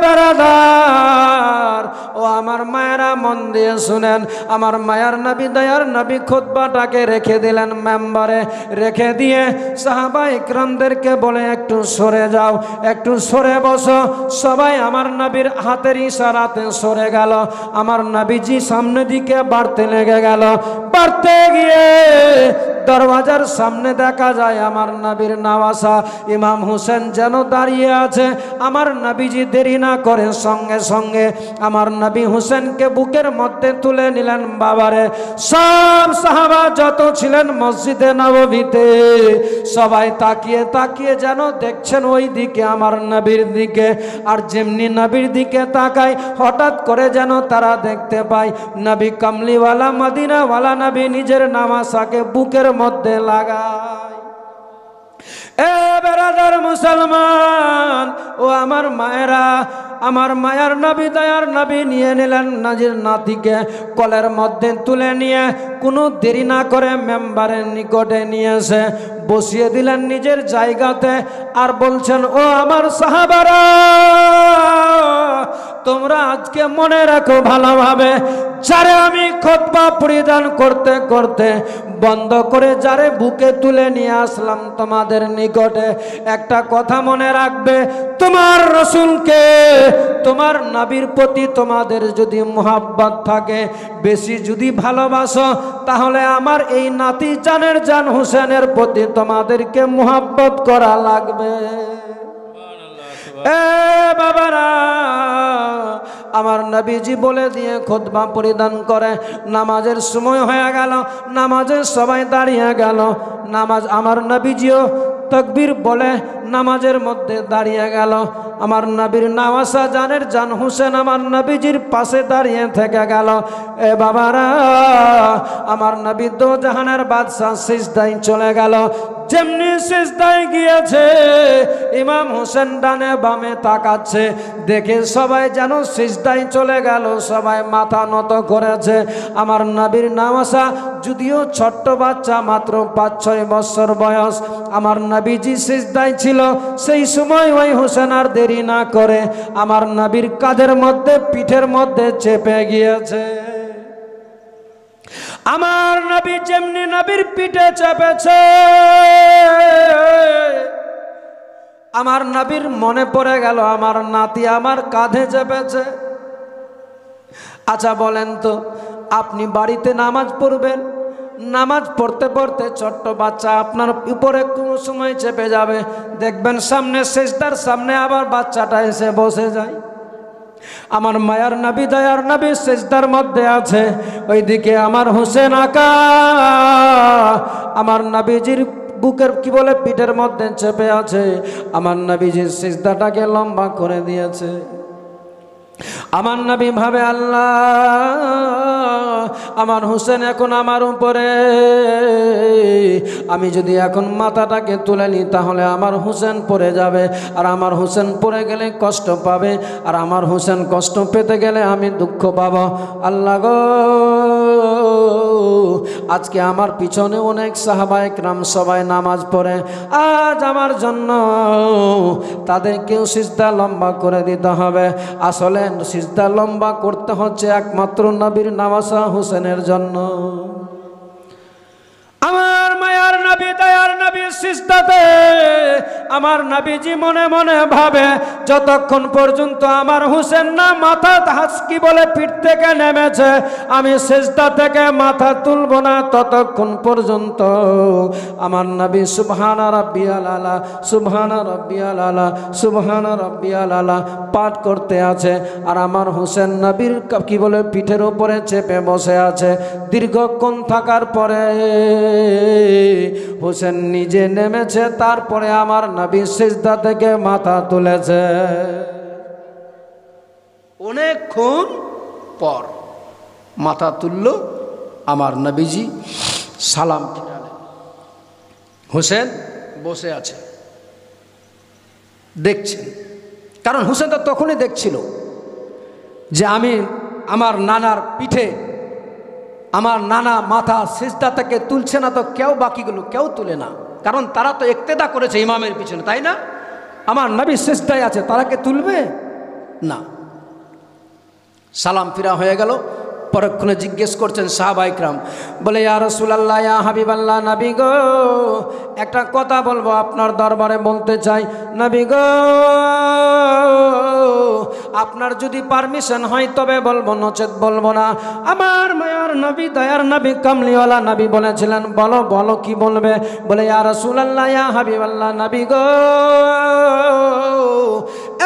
বারাদার ও আমার মায়েরা মন দিয়ে শুনেন, আমার মায়ার নবী দয়ার নবী খুতবাটাকে রেখে দিলেন মেম্বারে, রেখে দিয়ে সাহাবা ইকরামদেরকে বলে একটু সরে যাও, একটু সরে বসো। সবাই আমার নবীর হাতের ইশারাতে সরে গেল। আমার নবীজি সামনে দিকে বাড়তে লেগে গেল, বাড়তে গিয়ে দরওয়াজার সামনে দেখা যায় আমার নবীর নাওয়াসা ইমাম হোসেন যেন দাঁড়িয়ে আছে। আমার নবীজি দেরি না করে সঙ্গে সঙ্গে আমার নবী হোসেনকে বুকের মধ্যে তুলে নিলেন। বাবারে সব সাহাবা যত ছিলেন মসজিদে নববীতে সবাই তাকিয়ে তাকিয়ে যেন দেখছেন ওই দিকে আমার নবীর দিকে, আর যেমনি নবীর দিকে তাকায় হঠাৎ করে যেন তারা দেখতে পায় নবী কামলিওয়ালা মদিনাওয়ালা নবী নিজের নাওয়াসাকে বুকের মধ্যে লাগায়। বেরাদার মুসলমান ও আমার মায়েরা, আমার মায়ার নবী দয়ার নবী নিয়ে নিলেন নাজির নাতিকে কোলের মধ্যে তুলে নিয়ে কোনো দেরি না করে মেম্বারের নিকটে নিয়ে এসে বসিয়ে দিলেন নিজের জায়গাতে। আর বলছেন ও আমার সাহাবারা, তোমরা আজকে মনে রাখো ভালোভাবে, যারে আমি খুতবা পরিধান করতে করতে বন্ধ করে যারে বুকে তুলে নিয়ে আসলাম তোমাদের নিকটে, একটা কথা মনে রাখবে, তোমার রসুলকে তোমার নবীর প্রতি তোমাদের যদি মুহাব্বত থাকে, বেশি যদি ভালোবাসো, তাহলে আমার এই নাতি জানের জান হোসেনের প্রতি তোমাদেরকে মুহাব্বত করা লাগবে। বাবারা, আমার নবীজি বলে দিয়ে খুতবা পরিধান করে নামাজের সময় হয়ে গেল, নামাজের সবাই দাঁড়িয়ে গেল। নামাজ আমার নবীজিও তাকবীর বলে নামাজের মধ্যে দাঁড়িয়ে গেল। আমার নবীর নাওয়াসা জানের জান হোসেন আমার নবীজির পাশে দাঁড়িয়ে থেকে গেল। বাবারা, আমার নবী দো জাহানের বাদশা সিজদায় চলে গেল। যেমনি সিজদায় গিয়েছে ইমাম হোসেন ডানে বামে তাকাচ্ছে, দেখে সবাই যেন সিজদায় চলে গেল, সবাই মাথা নত করেছে। আমার নবীর নাওয়াসা যদিও ছোট্ট বাচ্চা, মাত্র 5-6 বছর বয়স, আমার নবীজি সিজদায় ছিল। সেই সময় ওই হোসেন আর দেরি না করে আমার নবীর কাঁধের মধ্যে পিঠের মধ্যে চেপে গিয়েছে। আমার নবী যেমনি নবীর পিঠে চেপেছে, আমার নবীর মনে পড়ে গেল আমার নাতি আমার কাঁধে চেপেছে। আচ্ছা বলেন তো, আপনি বাড়িতে নামাজ পড়বেন, নামাজ পড়তে পড়তে ছোট্ট বাচ্চা আপনার উপরে কোনো সময় চেপে যাবে, দেখবেন সামনে সিজদার সামনে আবার বাচ্চাটা এসে বসে যায়। আমার মায়ার নবী দয়ার নবী সিজদার মধ্যে আছে, ওইদিকে আমার হোসেন আকা আমার নবীজির বুকের কি বলে পিঠের মধ্যে চেপে আছে। আমার নবীজির সিজদাটাকে লম্বা করে দিয়েছে। আমার নবী ভাবে, আল্লাহ, আমার হোসেন এখন আমার উপরে, আমি যদি এখন মাথাটাকে তুলে নিই তাহলে আমার হোসেন পড়ে যাবে, আর আমার হোসেন পড়ে গেলে কষ্ট পাবে, আর আমার হোসেন কষ্ট পেতে গেলে আমি দুঃখ পাবো। আল্লাহ গো, আজকে আমার পিছনে অনেক সাহাবায়ে কেরাম সবাই নামাজ পড়ে, আজ আমার জন্য তাদেরকেও সিজদা লম্বা করে দিতে হবে। আসলে সিজদা লম্বা করতে হচ্ছে একমাত্র নবীর নওয়াসা হোসেনের জন্য। আমার মায়ার নবী দয়ার নবীর সিজদাতে আমার নবীজি মনে মনে ভাবে, যতক্ষণ পর্যন্ত আমার হোসেন না মাথা হাসকি বলে পিঠ থেকে নেমেছে, আমি সিজদা থেকে মাথা তুলব না, ততক্ষণ পর্যন্ত আমার নবী সুবহানা রাব্বিয়াল আলা, সুবহানা রাব্বিয়াল আলা, সুবহানা রাব্বিয়াল আলা পাঠ করতে আছে। আর আমার হোসেন নবীর কি বলে পিঠের উপরে চেপে বসে আছে। দীর্ঘক্ষণ থাকার পরে হোসেন নিজে নেমেছে, তারপরে আমার নবী সিজদা থেকে মাথা তুলেছে। অনেকক্ষণ পর মাথা তুলল, আমার নবীজি সালাম ফিরালেন। হোসেন বসে আছে, দেখছেন। কারণ হোসেন তো তখনই দেখছিল যে আমি আমার নানার পিঠে, আমার নানা মাথা সিজদা থেকে তুলছে না, তো কেউ বাকিগুলো কেউ তুলে না, কারণ তারা তো ইক্তেদা করেছে ইমামের পিছনে, তাই না? আমার নবী সিজদায় আছে, তারা কে তুলবে না। সালাম ফিরা হয়ে গেল। পরক্ষণে জিজ্ঞেস করছেন সাহাবায়ে কেরাম, বলে ইয়া রাসূলুল্লাহ, ইয়া হাবিবাল্লাহ, নবী গো একটা কথা বলবো, আপনার দরবারে বলতে চাই। নবী গো আপনার যদি পারমিশন হয় তবে বলবো, নচেত বলবো না। আমার মায়ার নবী দয়ার নবী কামলিওয়ালা নবী বলেছিলেন, বলো বলো কি বলবে। বলে ইয়া রাসূলুল্লাহ, ইয়া হাবিবাল্লাহ, নবী গো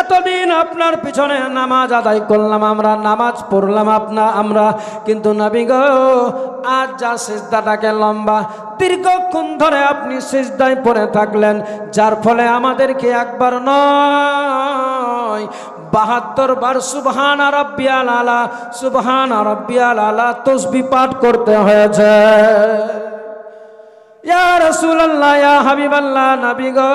এতদিন আপনার পিছনে নামাজ আদায় করলাম, আমরা নামাজ পড়লাম আমরা, কিন্তু নবী গো আজ যা সিজদাটাকে লম্বা দীর্ঘক্ষণ ধরে আপনি সিজদায় পড়ে থাকলেন, যার ফলে আমাদেরকে একবার নয় ৭২ বার সুবহানা রাব্বিয়াল আলা, সুবহানা রাব্বিয়াল আলা তাসবিহ পাঠ করতে হয়েছে। ইয়া রাসূলুল্লাহ, ইয়া হাবিবাল্লাহ, নবী গো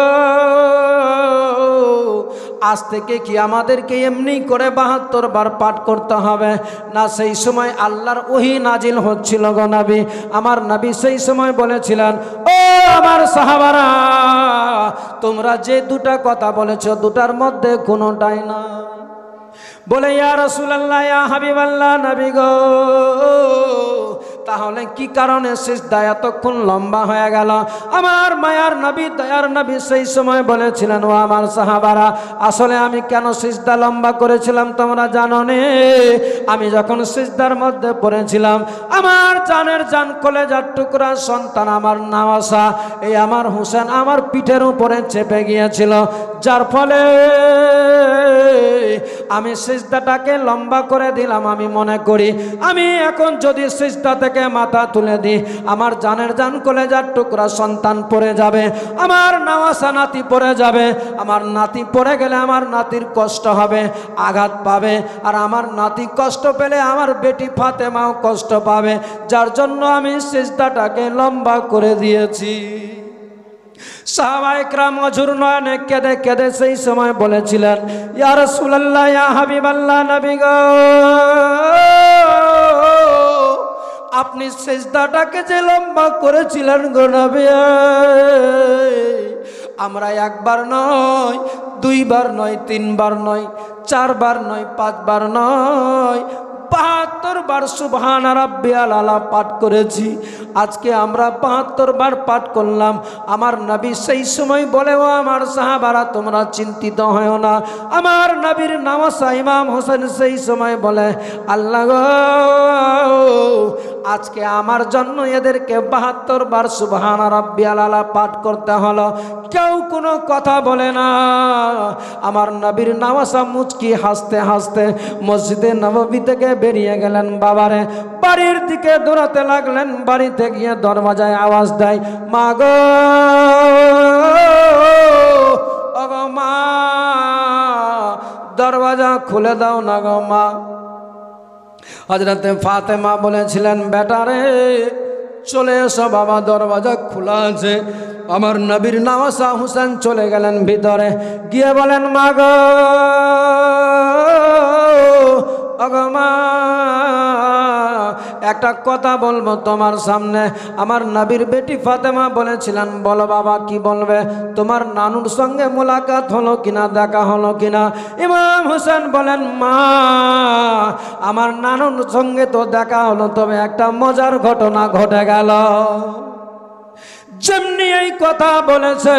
আজ থেকে কি আমাদেরকে এমনি করে ৭২ বার পাঠ করতে হবে না? সেই সময় আল্লাহর ওহী নাজিল হচ্ছিল গো নবী। আমার নবী সেই সময় বলেছিলেন, ও আমার সাহাবারা, তোমরা যে দুটা কথা বলেছো দুটার মধ্যে কোনোটাই না। বলে ইয়া রাসূলুল্লাহ, ইয়া হাবিবাল্লাহ, নবী গো তাহলে কি কারণে সিজদা এতক্ষণ লম্বা হয়ে গেল? আমার মায়ার নবী দয়ার নবী সেই সময় বলেছিলেন, ও আমার সাহাবারা, আসলে আমি কেন সিজদা লম্বা করেছিলাম তোমরা জানো নে? আমি যখন সিজদার মধ্যে পড়েছিলাম, আমার জানের জান কলেজার টুকরা সন্তান আমার নওয়াসা, এই আমার হোসেন আমার পিঠের উপরে চেপে গিয়েছিল, যার ফলে আমি সিজদাটাকে লম্বা করে দিলাম। আমি মনে করি আমি এখন যদি সিজদা থেকে মাথা তুলে দিই, আমার জানের জান কলেজার টুকরা সন্তান পড়ে যাবে, আমার নওয়াসা নাতি পড়ে যাবে। আমার নাতি পড়ে গেলে আমার নাতির কষ্ট হবে, আঘাত পাবে, আর আমার নাতি কষ্ট পেলে আমার বেটি ফাতেমাও কষ্ট পাবে, যার জন্য আমি সিজদাটাকে লম্বা করে দিয়েছি। সাহাবায়ে কেরাম অঝুর নয়নে কেঁদে কেঁদে সেই সময় বলেছিলেন, ইয়া রাসূলুল্লাহ, ইয়া হাবিবাল্লাহ, নবী গো আপনি সিজদাটাকে যে লম্বা করেছিলেন গো নবী, আমরা একবার নয়, দুইবার নয়, তিনবার নয়, চারবার নয়, পাঁচবার নয়, ৭২ বার সুবহানা রাব্বিয়াল আলা পাঠ করেছি। আজকে আমরা ৭২ বার পাঠ করলাম। আমার নবী সেই সময় বলে, ও আমার সাহাবারা তোমরা চিন্তিত হও না। আমার নবীর নওয়াসা ইমাম হোসেন সেই সময় বলে, আল্লাহ গো আজকে আমার জন্য এদেরকে ৭২ বার সুবহানা রাব্বিয়াল আলা পাঠ করতে হলো। কেউ কোনো কথা বলে না। আমার নবীর নওয়াসা মুচকি হাসতে হাসতে মসজিদে নববী থেকে বেরিয়ে গেলেন। বাবারে বাড়ির দিকে দৌড়াতে লাগলেন। বাড়িতে গিয়ে দরজায় আওয়াজ দেয়, মা গো, ওগো মা, দরজা খুলে দাও না গো মা। হযরতে ফাতেমা বলেছিলেন, বেটারে চলে এসো বাবা, দরজা খোলা আছে। আমার নবীর নওয়াসা হোসেন চলে গেলেন ভিতরে, গিয়ে বলেন, মা গো, ওগো মা, একটা কথা বলবো তোমার সামনে। আমার নবীর বেটি ফাতেমা বলেছিলেন, বলো বাবা কি বলবে? তোমার নানুর সঙ্গে মোলাকাত হলো কিনা, দেখা হলো কিনা? ইমাম হোসেন বলেন, মা আমার নানুর সঙ্গে তো দেখা হলো, তবে একটা মজার ঘটনা ঘটে গেল। যেমনি এই কথা বলেছে,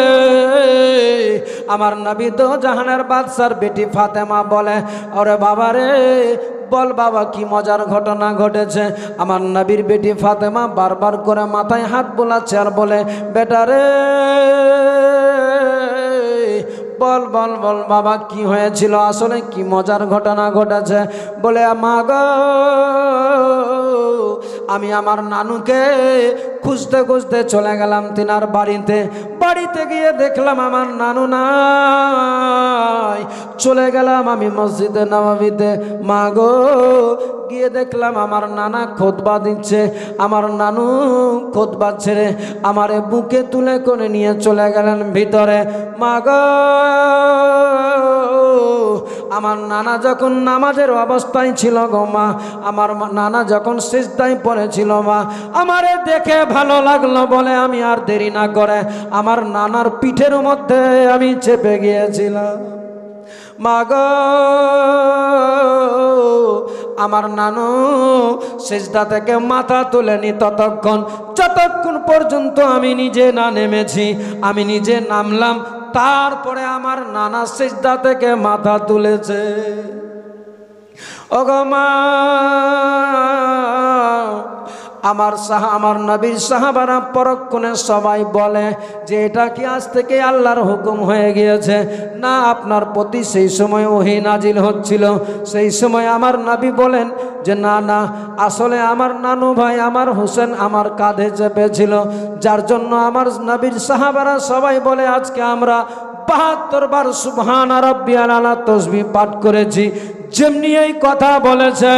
আমার নবী তো জাহানের বাদশার বেটি ফাতেমা বলে, ওরে বাবা রে, বল বাবা কি মজার ঘটনা ঘটেছে? আমার নবীর বেটি ফাতেমা বারবার করে মাথায় হাত বোলাচ্ছে আর বলে, বেটা রে বল বল বল বাবা কি হয়েছিল, আসলে কি মজার ঘটনা ঘটেছে? বলে, মা গো, আমি আমার নানুকে খুঁজতে খুঁজতে চলে গেলাম তিনার বাড়িতে। বাড়িতে গিয়ে দেখলাম আমার নানু নাই। চলে গেলাম আমি মসজিদে নববীতে। মা গো, গিয়ে দেখলাম আমার নানা খুতবা দিচ্ছে। আমার নানু খুতবা ছেড়ে আমারে বুকে তুলে করে নিয়ে চলে গেলেন ভিতরে। মা গো, আমার নানা যখন নামাজের অবস্থায় ছিল গো মা, আমার নানা যখন সিজদায় পড়েছিল মা, আমারে দেখে ভালো লাগলো বলে আমি আর দেরি না করে আমার নানার পিঠের মধ্যে আমি চেপে গিয়েছিলাম। মা গো, আমার নানু সিজদা থেকে মাথা তুলেনি যতক্ষণ পর্যন্ত আমি নিজে না নেমেছি। আমি নিজে নামলাম, তারপরে আমার নানা সিজদা থেকে মাথা তুলেছে। ওগো মা, আমার নবীর সাহাবারা পরক্ষণে সবাই বলে যে এটা কি আজ থেকে আল্লাহর হুকুম হয়ে গিয়েছে? না, আপনার প্রতি সেই সময় ওহী নাজিল হচ্ছিল। সেই সময় আমার নবী বলেন যে না না, আসলে আমার নানু ভাই আমার হোসেন আমার কাঁধে চেপেছিল, যার জন্য আমার নবীর সাহাবারা সবাই বলে আজকে আমরা ৭২ বার সুবহান রাব্বিয়াল আলা তাসবিহ পাঠ করেছি। যেমনি এই কথা বলেছে,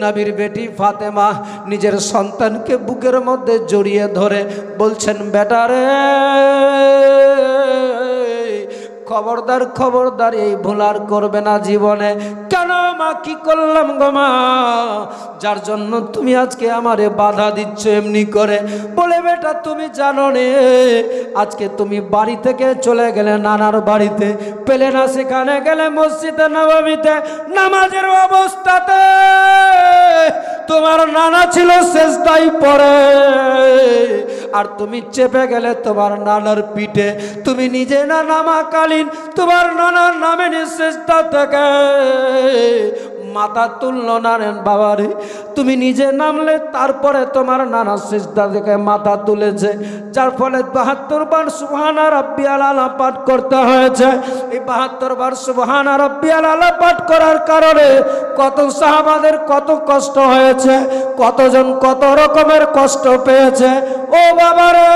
নবীর বেটি ফাতেমা নিজের সন্তানকে বুকের মধ্যে জড়িয়ে ধরে বলছেন, বেটা রে খবরদার খবরদার এই ভুল আর করবে না জীবনে। কেন মা, কি করলাম গো মা, যার জন্য তুমি আজকে আমারে বাধা দিচ্ছ এমনি করে? বলে, বেটা তুমি জানো রে, আজকে তুমি বাড়ি থেকে চলে গেলে নানার বাড়িতে, পেলে না সেখানে গেলে মসজিদে নববীতে নামাজের অবস্থাতে তোমার নানা ছিল সিজদায় পড়ে, আর তুমি চেপে গেলে তোমার নানার পিঠে। তুমি নিজে না নামাকালীন তোমার নানার নামে সিজদা থেকে মাথা তুললো না রে বাবারে। তুমি নিজে নামলে, তারপরে তোমার নানা সিজদা থেকে মাথা তুলেছে, যার ফলে ৭২ বার সুবহান রাব্বিয়াল আলা পাঠ করতে হয়েছে। এই ৭২ বার সুবহান রাব্বিয়াল আলা পাঠ করার কারণে কত সাহাবাদের কত কষ্ট হয়েছে, কতজন কত রকমের কষ্ট পেয়েছে। ও বাবারে,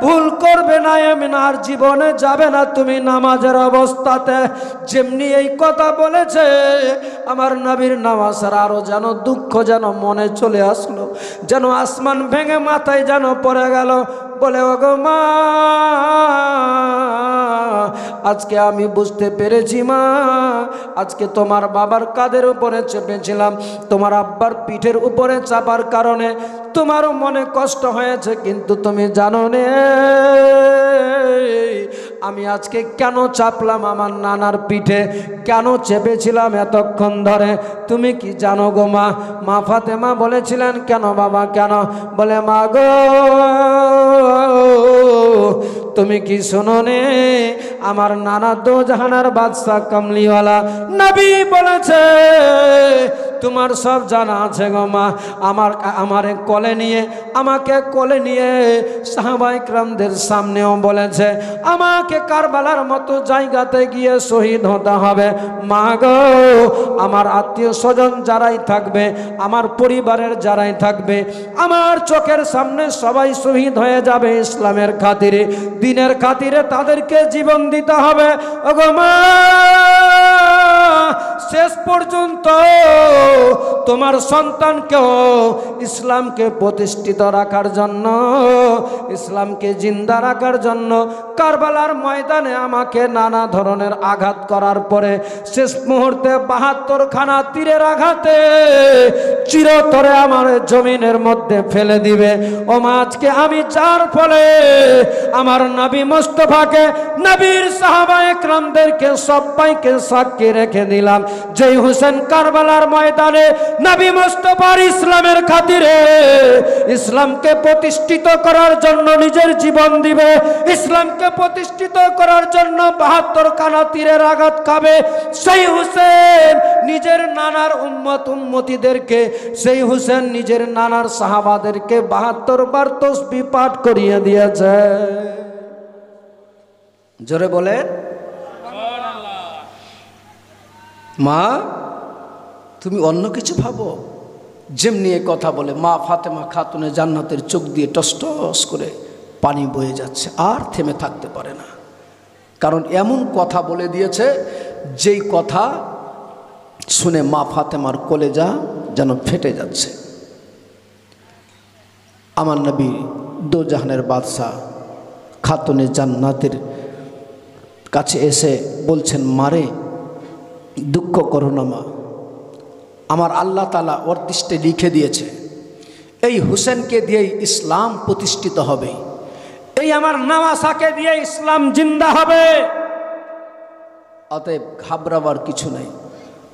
ভুল করবে না এমন আর জীবনে যাবে না তুমি নামাজের অবস্থাতে। যেমনি এই কথা বলেছে, আমার নবীর নামাজের আরো যেন দুঃখ যেন মনে চলে আসলো, যেন আসমান ভেঙে মাথায় যেন পড়ে গেল। বলে, ওগো মা, আজকে আমি বুঝতে পেরেছি মা, আজকে তোমার বাবার কাঁধের উপরে চেপেছিলাম, তোমার আব্বার পিঠের উপরে চাপার কারণে তোমারও মনে কষ্ট হয়েছে, কিন্তু তুমি জানো নে আমি আজকে কেন চাপলাম আমার নানার পিঠে, কেন চেপেছিলাম এতক্ষণ ধরে? তুমি কি জানো গো মা? মা ফাতেমা বলেছিলেন, কেন বাবা কেন? বলে, মা গো, তুমি কি শোনো নে, আমার নানা দো জাহানার বাদশা কামলিওয়ালা নবী বলেছে, তোমার সব জানা আছে গো মা, আমারে কোলে নিয়ে, আমাকে কোলে নিয়ে সাহাবায়ে কেরামদের সামনেও বলেছে আমাকে কারবালার মতো জায়গাতে গিয়ে শহীদ হতে হবে। মা গো, আমার আত্মীয় স্বজন যারাই থাকবে, আমার পরিবারের যারাই থাকবে, আমার চোখের সামনে সবাই শহীদ হয়ে যাবে ইসলামের খাতিরে, দিনের খাতিরে তাদেরকে জীবন দিতে হবে। ওগো মা, শেষ পর্যন্ত তোমার সন্তানকেও ইসলামকে প্রতিষ্ঠিত রাখার জন্য, ইসলামকে জিন্দা রাখার জন্য কারবালার ময়দানে আমাকে নানা ধরনের আঘাত করার পরে শেষ মুহূর্তে ৭২ খানা তীরের আঘাতে চিরতরে আমার জমিনের মধ্যে ফেলে দিবে। ও মা, আজকে আমি যার ফলে আমার নবী মুস্তাফাকে, নবীর সাহাবায়ে কেরামদেরকে সবাইকে সাক্ষী রেখে দিলাম, যেই হোসেন কারবালার ময়দানে নবী মুস্তাফার ইসলামের খাতিরে ইসলামকে প্রতিষ্ঠিত করার জন্য নিজের জীবন দিবে, ইসলামকে প্রতিষ্ঠিত করার জন্য 72 খানা তীরের আঘাত খাবে, সেই হোসেন নিজের নানার উম্মতিদেরকে, সেই হোসেন নিজের নানার সাহাবাদেরকে 72 বার তাসবিহ পাঠ করিয়ে দিয়েছে। জোরে বলে মা, তুমি অন্য কিছু ভাবো। যেমনি এ কথা বলে মা ফাতেমা খাতুনে জান্নাতের চোখ দিয়ে টসটস করে পানি বয়ে যাচ্ছে, আর থেমে থাকতে পারে না। কারণ এমন কথা বলে দিয়েছে, যেই কথা শুনে মা ফাতেমার কলেজা যেন ফেটে যাচ্ছে। আমার নবী দো জাহানের বাদশাহ খাতুনে জান্নাতের কাছে এসে বলছেন, মারে দুঃখ করো না মা, আমার আল্লাহ তাআলা ওর দৃষ্টে লিখে দিয়েছে এই হুসেনকে দিয়েই ইসলাম প্রতিষ্ঠিত হবে, এই আমার নওয়াসাকে দিয়ে ইসলাম জিন্দা হবে। অতএব ঘাবড়াবার কিছু নাই।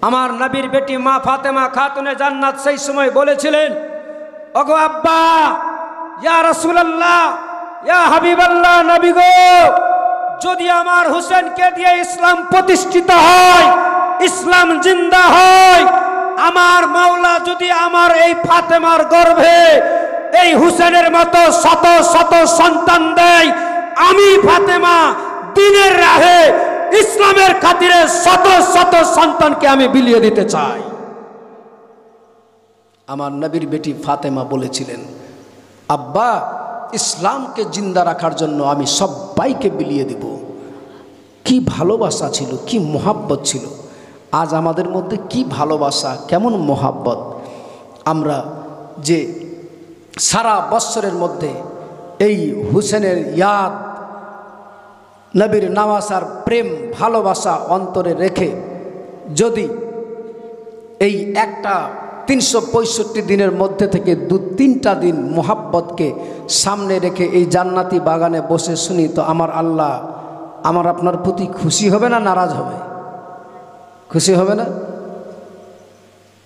আমার নবীর বেটি মা ফাতেমা খাতুনে জান্নাত সেই সময় বলেছিলেন, ওগো আব্বা, ইয়া রাসূলুল্লাহ, ইয়া হাবিবাল্লাহ, নবী গো, যদি আমার হুসেনকে দিয়ে ইসলাম প্রতিষ্ঠিত হয়, ইসলাম জিন্দা হয়, আমার মাওলা যদি আমার এই ফাতেমার গর্ভে এই হুসেনের মতো শত শত সন্তান দেয়, আমি ফাতেমা দ্বীনের রাহে ইসলামের খাতিরে শত শত সন্তানকে আমি বিলিয়ে দিতে চাই। আমার নবীর বেটি ফাতেমা বলেছিলেন, আব্বা, ইসলামকে জিন্দা রাখার জন্য আমি সবাইকে বিলিয়ে দিব। কি ভালোবাসা ছিল, কি মোহাব্বত ছিল। আজ আমাদের মধ্যে কি ভালোবাসা, কেমন মোহাব্বত। আমরা যে সারা বৎসরের মধ্যে এই হুসেনের ইয়াদ, নবীর নওয়াসার প্রেম ভালোবাসা অন্তরে রেখে যদি এই একটা 365 দিনের মধ্যে থেকে 2-3টা দিন মোহাব্বতকে সামনে রেখে এই জান্নাতি বাগানে বসে শুনি, তো আমার আল্লাহ আমার আপনার প্রতি খুশি হবে না নারাজ হবে? খুশি হবে না?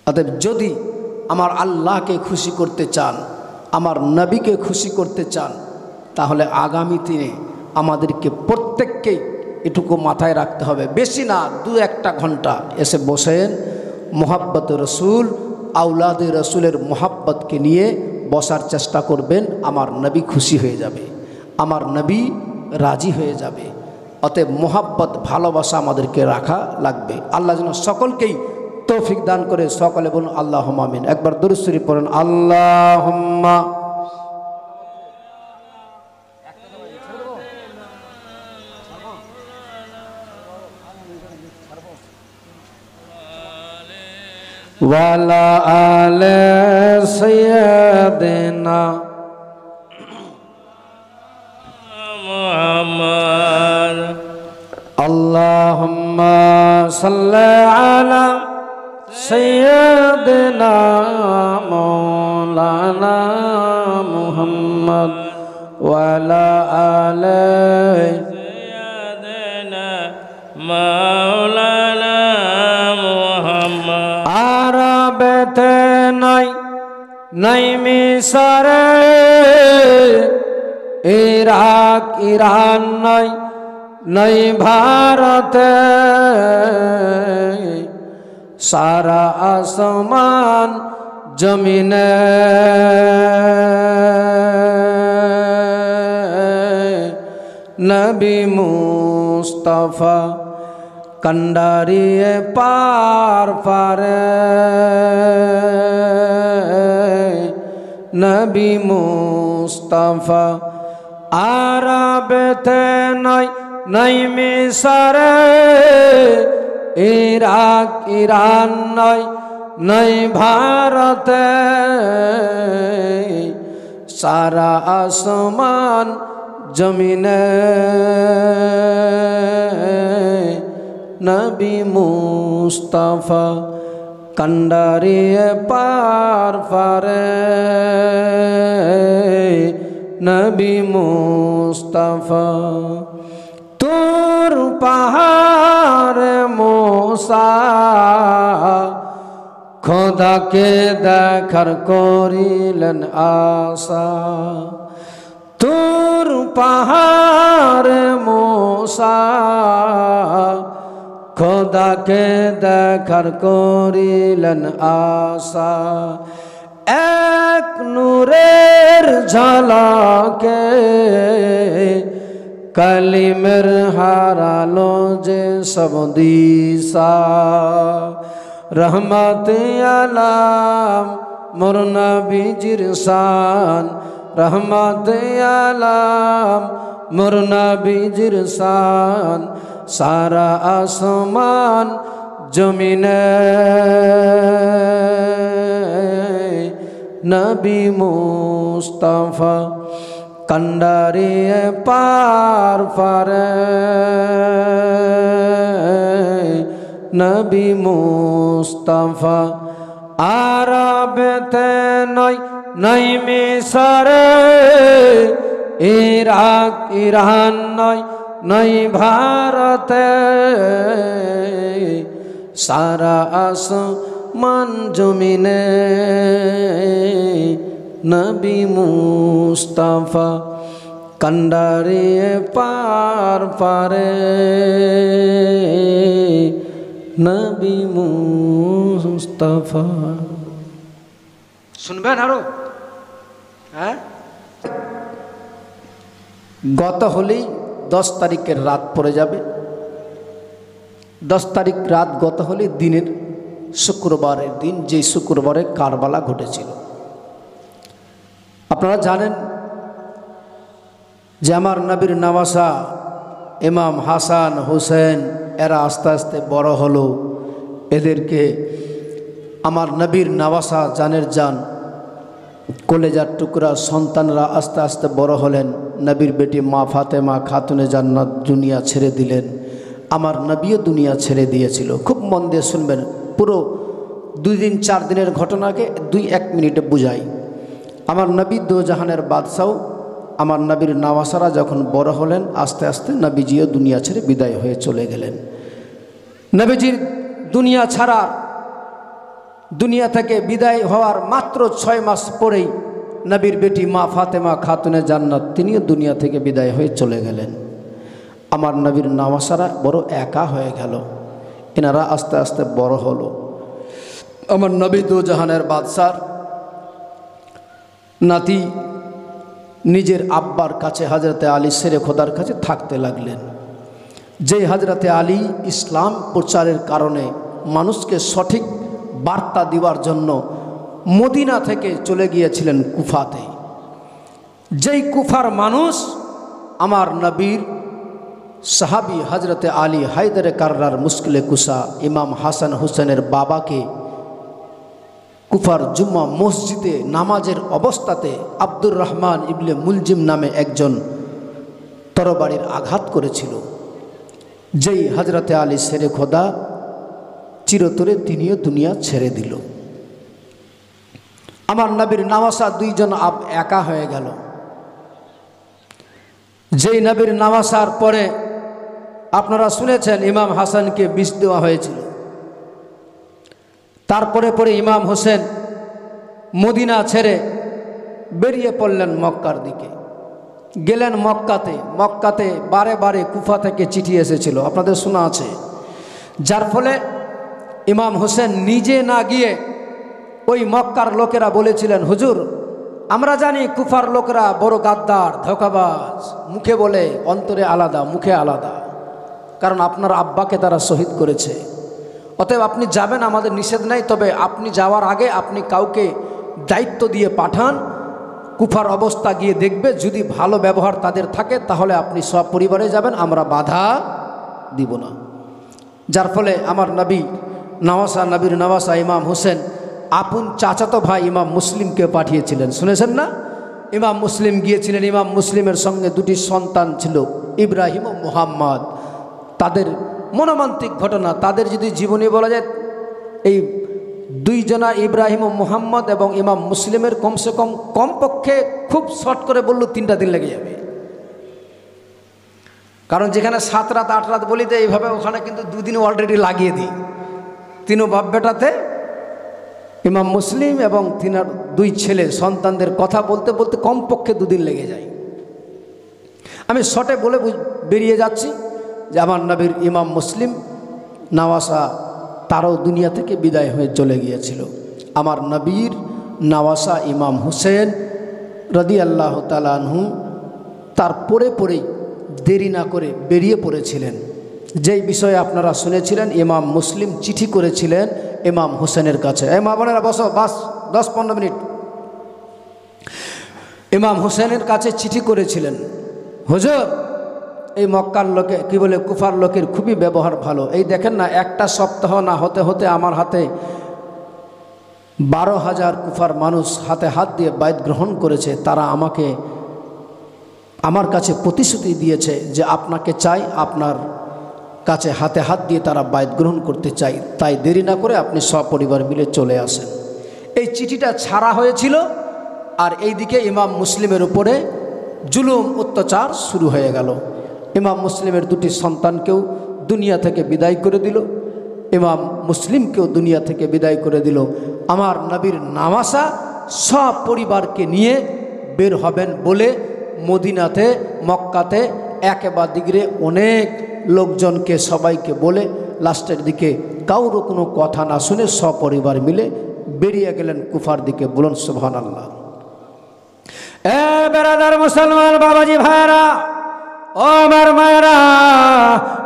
অতএব যদি আমার আল্লাহকে খুশি করতে চান, আমার নবীকে খুশি করতে চান, তাহলে আগামী দিনে আমাদেরকে প্রত্যেককেই এটুকু মাথায় রাখতে হবে। বেশি না, 2-1 ঘন্টা এসে বসেন, মোহাব্বত রসুল, আউলাদে রসুলের মোহাব্বতকে নিয়ে বসার চেষ্টা করবেন। আমার নবী খুশি হয়ে যাবে, আমার নবী রাজি হয়ে যাবে। অতএব মোহাব্বত ভালোবাসা আমাদেরকে রাখা লাগবে। আল্লাহ যেন সকলকেই তৌফিক দান করে। সকলে বলুন আল্লাহুম্মা আমিন। একবার দুরূদ শরীফ পড়েন, আল্লাহুম্মা ওয়ালা আলে সাইয়্যিদিনা মুহাম্মদ। আল্লাহুম্মা সাল্লি আলা সাইয়্যিদিনা মাওলানা মুহাম্মদ ওয়ালা আলে সাইয়্যিদিনা মাওলানা মুহাম্মদ। আরবেতে নাই মিসরে, ইরাক ইরান নাই ভারতে, সারা আসমান জমিনে নবী মুস্তাফা कंडारिए पार पारे नबी मुस्तफा आरबते नहीं मिसरे इराक ईरान नहीं भारते सारा आसमान जमीने नबी मुस्तफा কান্ডারিয়ে পার পারে নবী মুস্তাফা তোর পাহাড় মোসা খোদাকে দেখার করিলেন আশা তোর পাহাড় মোসা খোদাকে দেখার করিলেন আশা এক নূরের ঝলকে কালিমের হারালো যে সব দিশা রহমত আলাম মোর নবীজির শান রহমত আলাম মোর নবীজির শান সারা আসমান জমিনে নবী মুস্তাফা কান্ডারিয়ে পার পারে নবী মুস্তাফা আরবেতে নয় নয় মিসরে ইরাক ইরান নয় নয় ভারতে সারা আসমান জমিনে নবী মুস্তাফা কান্ডারিয়ে পার পারে নবী মুস্তাফা। শুনবেন আরো? হ্যাঁ, গত হলেই 10 তারিখের রাত পড়ে যাবে। 10 তারিখ রাত গত হলে দিনের শুক্রবারের দিন, যে শুক্রবারে কারবালা ঘটেছিল। আপনারা জানেন যে আমার নবীর নওয়াসা ইমাম হাসান হুসেন এরা আস্তে আস্তে বড় হলো। এদেরকে আমার নবীর নওয়াসা জানের জান কলেজার টুকরা সন্তানরা আস্তে আস্তে বড় হলেন। নবীর বেটি মা ফাতেমা খাতুনে জান্নাত দুনিয়া ছেড়ে দিলেন। আমার নবীও দুনিয়া ছেড়ে দিয়েছিল। খুব মন দিয়ে শুনবেন, পুরো 2 দিন 4 দিনের ঘটনাকে 2-1 মিনিটে বুঝাই। আমার নবী দোজাহানের বাদশাহ আমার নবীর নওয়াসারা যখন বড় হলেন, আস্তে আস্তে নবীজিও দুনিয়া ছেড়ে বিদায় হয়ে চলে গেলেন। নবীজির দুনিয়া ছাড়া, দুনিয়া থেকে বিদায় হওয়ার মাত্র 6 মাস পরেই নবীর বেটি মা ফাতেমা খাতুনে জান্নাত তিনিও দুনিয়া থেকে বিদায় হয়ে চলে গেলেন। আমার নবীর নওয়াসারা বড় একা হয়ে গেল। এনারা আস্তে আস্তে বড় হলো। আমার নবী দোজাহানের বাদশার নাতি নিজের আব্বার কাছে হজরতে আলী শেরে খোদার কাছে থাকতে লাগলেন। যে হজরতে আলী ইসলাম প্রচারের কারণে মানুষকে সঠিক বার্তা দেওয়ার জন্য মদিনা থেকে চলে গিয়েছিলেন কুফাতে। যেই কুফার মানুষ আমার নবীর সাহাবী হজরতে আলী হায়দারে কাররার মুশকিলে কুসা ইমাম হাসান হুসেনের বাবাকে কুফার জুম্মা মসজিদে নামাজের অবস্থাতে আব্দুর রহমান ইবনে মুলজিম নামে একজন তরবারির আঘাত করেছিল। যেই হজরতে আলী শেরে খোদা চিরতরে তিনিও দুনিয়া ছেড়ে দিল। আমার নবীর নওয়াসা 2 জন একা হয়ে গেল। যেই নবীর নওয়াসার পরে আপনারা শুনেছেন ইমাম হাসানকে বিষ দেওয়া হয়েছিল। তারপরে পরে ইমাম হোসেন মদিনা ছেড়ে বেরিয়ে পড়লেন মক্কার দিকে, গেলেন মক্কাতে। মক্কাতে বারে বারে কুফা থেকে চিঠি এসেছিল, আপনাদের শোনা আছে। যার ফলে ইমাম হোসেন নিজে না গিয়ে ওই মক্কার লোকেরা বলেছিলেন, হুজুর আমরা জানি কুফার লোকরা বড় গাদ্দার ধোঁকাবাজ, মুখে বলে অন্তরে আলাদা, মুখে আলাদা, কারণ আপনার আব্বাকে তারা শহীদ করেছে। অতএব আপনি যাবেন, আমাদের নিষেধ নাই, তবে আপনি যাওয়ার আগে আপনি কাউকে দায়িত্ব দিয়ে পাঠান, কুফার অবস্থা গিয়ে দেখবে, যদি ভালো ব্যবহার তাদের থাকে তাহলে আপনি সব পরিবারে যাবেন, আমরা বাধা দিব না। যার ফলে আমার নবীর নওয়াসা ইমাম হোসেন আপন চাচাতো ভাই ইমাম মুসলিমকে পাঠিয়েছিলেন, শুনেছেন না? ইমাম মুসলিম গিয়েছিলেন। ইমাম মুসলিমের সঙ্গে 2টি সন্তান ছিল, ইব্রাহিম ও মুহাম্মদ। তাদের মনোমান্তিক ঘটনা, তাদের যদি জীবনী বলা যায়, এই দুইজনা ইব্রাহিম ও মুহাম্মদ এবং ইমাম মুসলিমের কমসে কম কমপক্ষে খুব শর্ট করে বললো 3টা দিন লেগে যাবে। কারণ যেখানে 7 রাত 8 রাত বলি তো এইভাবে ওখানে কিন্তু 2 দিন অলরেডি লাগিয়ে দিই। 3 বাপ বেটাতে ইমাম মুসলিম এবং 2 ছেলে সন্তানদের কথা বলতে বলতে কমপক্ষে 2 দিন লেগে যায়। আমি শর্টে বলে বেরিয়ে যাচ্ছি যে আমার নবীর ইমাম মুসলিম নাওয়াসা তারও দুনিয়া থেকে বিদায় হয়ে চলে গিয়েছিল। আমার নবীর নাওয়াসা ইমাম হুসেন রাদিয়াল্লাহু তাআলা আনহু তার পরেই দেরি না করে বেরিয়ে পড়েছিলেন। যেই বিষয়ে আপনারা শুনেছিলেন, ইমাম মুসলিম চিঠি করেছিলেন ইমাম হুসেনের কাছে। মা বোনেরা বসো, বাস 10-15 মিনিট। ইমাম হুসেনের কাছে চিঠি করেছিলেন, হুজুর এই মক্কার লোকে কি বলে কুফার লোকের খুবই ব্যবহার ভালো। এই দেখেন না, একটা সপ্তাহ না হতে হতে আমার হাতে 12,000 কুফার মানুষ হাতে হাত দিয়ে বাইত গ্রহণ করেছে। তারা আমার কাছে প্রতিশ্রুতি দিয়েছে যে আপনাকে চাই, আপনার কাছে হাতে হাত দিয়ে তারা বাইত গ্রহণ করতে চাই। তাই দেরি না করে আপনি সপরিবার মিলে চলে আসেন। এই চিঠিটা ছাড়া হয়েছিল, আর এইদিকে ইমাম মুসলিমের উপরে জুলুম অত্যাচার শুরু হয়ে গেল। ইমাম মুসলিমের 2টি সন্তানকেও দুনিয়া থেকে বিদায় করে দিল, ইমাম মুসলিমকেও দুনিয়া থেকে বিদায় করে দিল। আমার নবীর নাওয়াসা সব পরিবারকে নিয়ে বের হবেন বলে মদিনাতে মক্কাতে একেবারে দিগরে অনেক লোকজনকে সবাইকে বলে লাস্টের দিকে কারো কোনো কথা না শুনে সপরিবার মিলে বেরিয়ে গেলেন কুফার দিকে। বলুন সুবহানাল্লাহ। বেরাদার মুসলমান বাবাজি ভাইরা, ও আমার মায়েরা,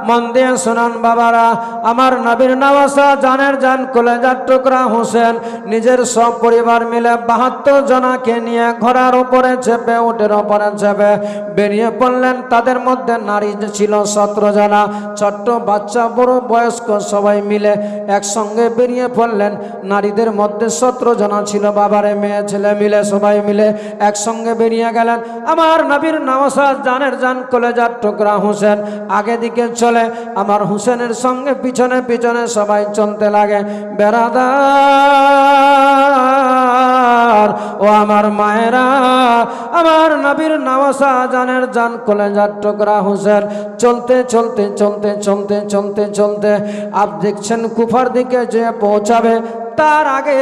মন দিয়ে শোনান বাবারা। আমার নবীর নাওয়াসা জানের জান কলেজার টুকরা হোসেন নিজের সব পরিবার মিলে 72 জনাকে নিয়ে ঘোড়ার উপরে চেপে, উটের উপরে চেপে বেরিয়ে পড়লেন। তাদের মধ্যে নারী ছিল 17 জনা, ছোট্ট বাচ্চা বড় বয়স্ক সবাই মিলে একসঙ্গে বেরিয়ে পড়লেন। নারীদের মধ্যে 17 জনা ছিল, বাবারে মেয়ে ছেলে মিলে সবাই মিলে একসঙ্গে বেরিয়ে গেলেন। আমার নবীর নাওয়াসা জানের জান কলেজার টুকরা হোসেন আগে দিকে চলে, আমার হুসেনের সঙ্গে পিছনে পিছনে সবাই চলতে লাগে। বেরাদার ও আমার মায়েরা, আমার নবীর নাওয়াসা জানের জান কলেজার টুকরা হোসেন চলতে চলতে চলতে চলতে চলতে চলতে আপ দেখছেন কুফার দিকে যে পৌঁছাবে, তার আগে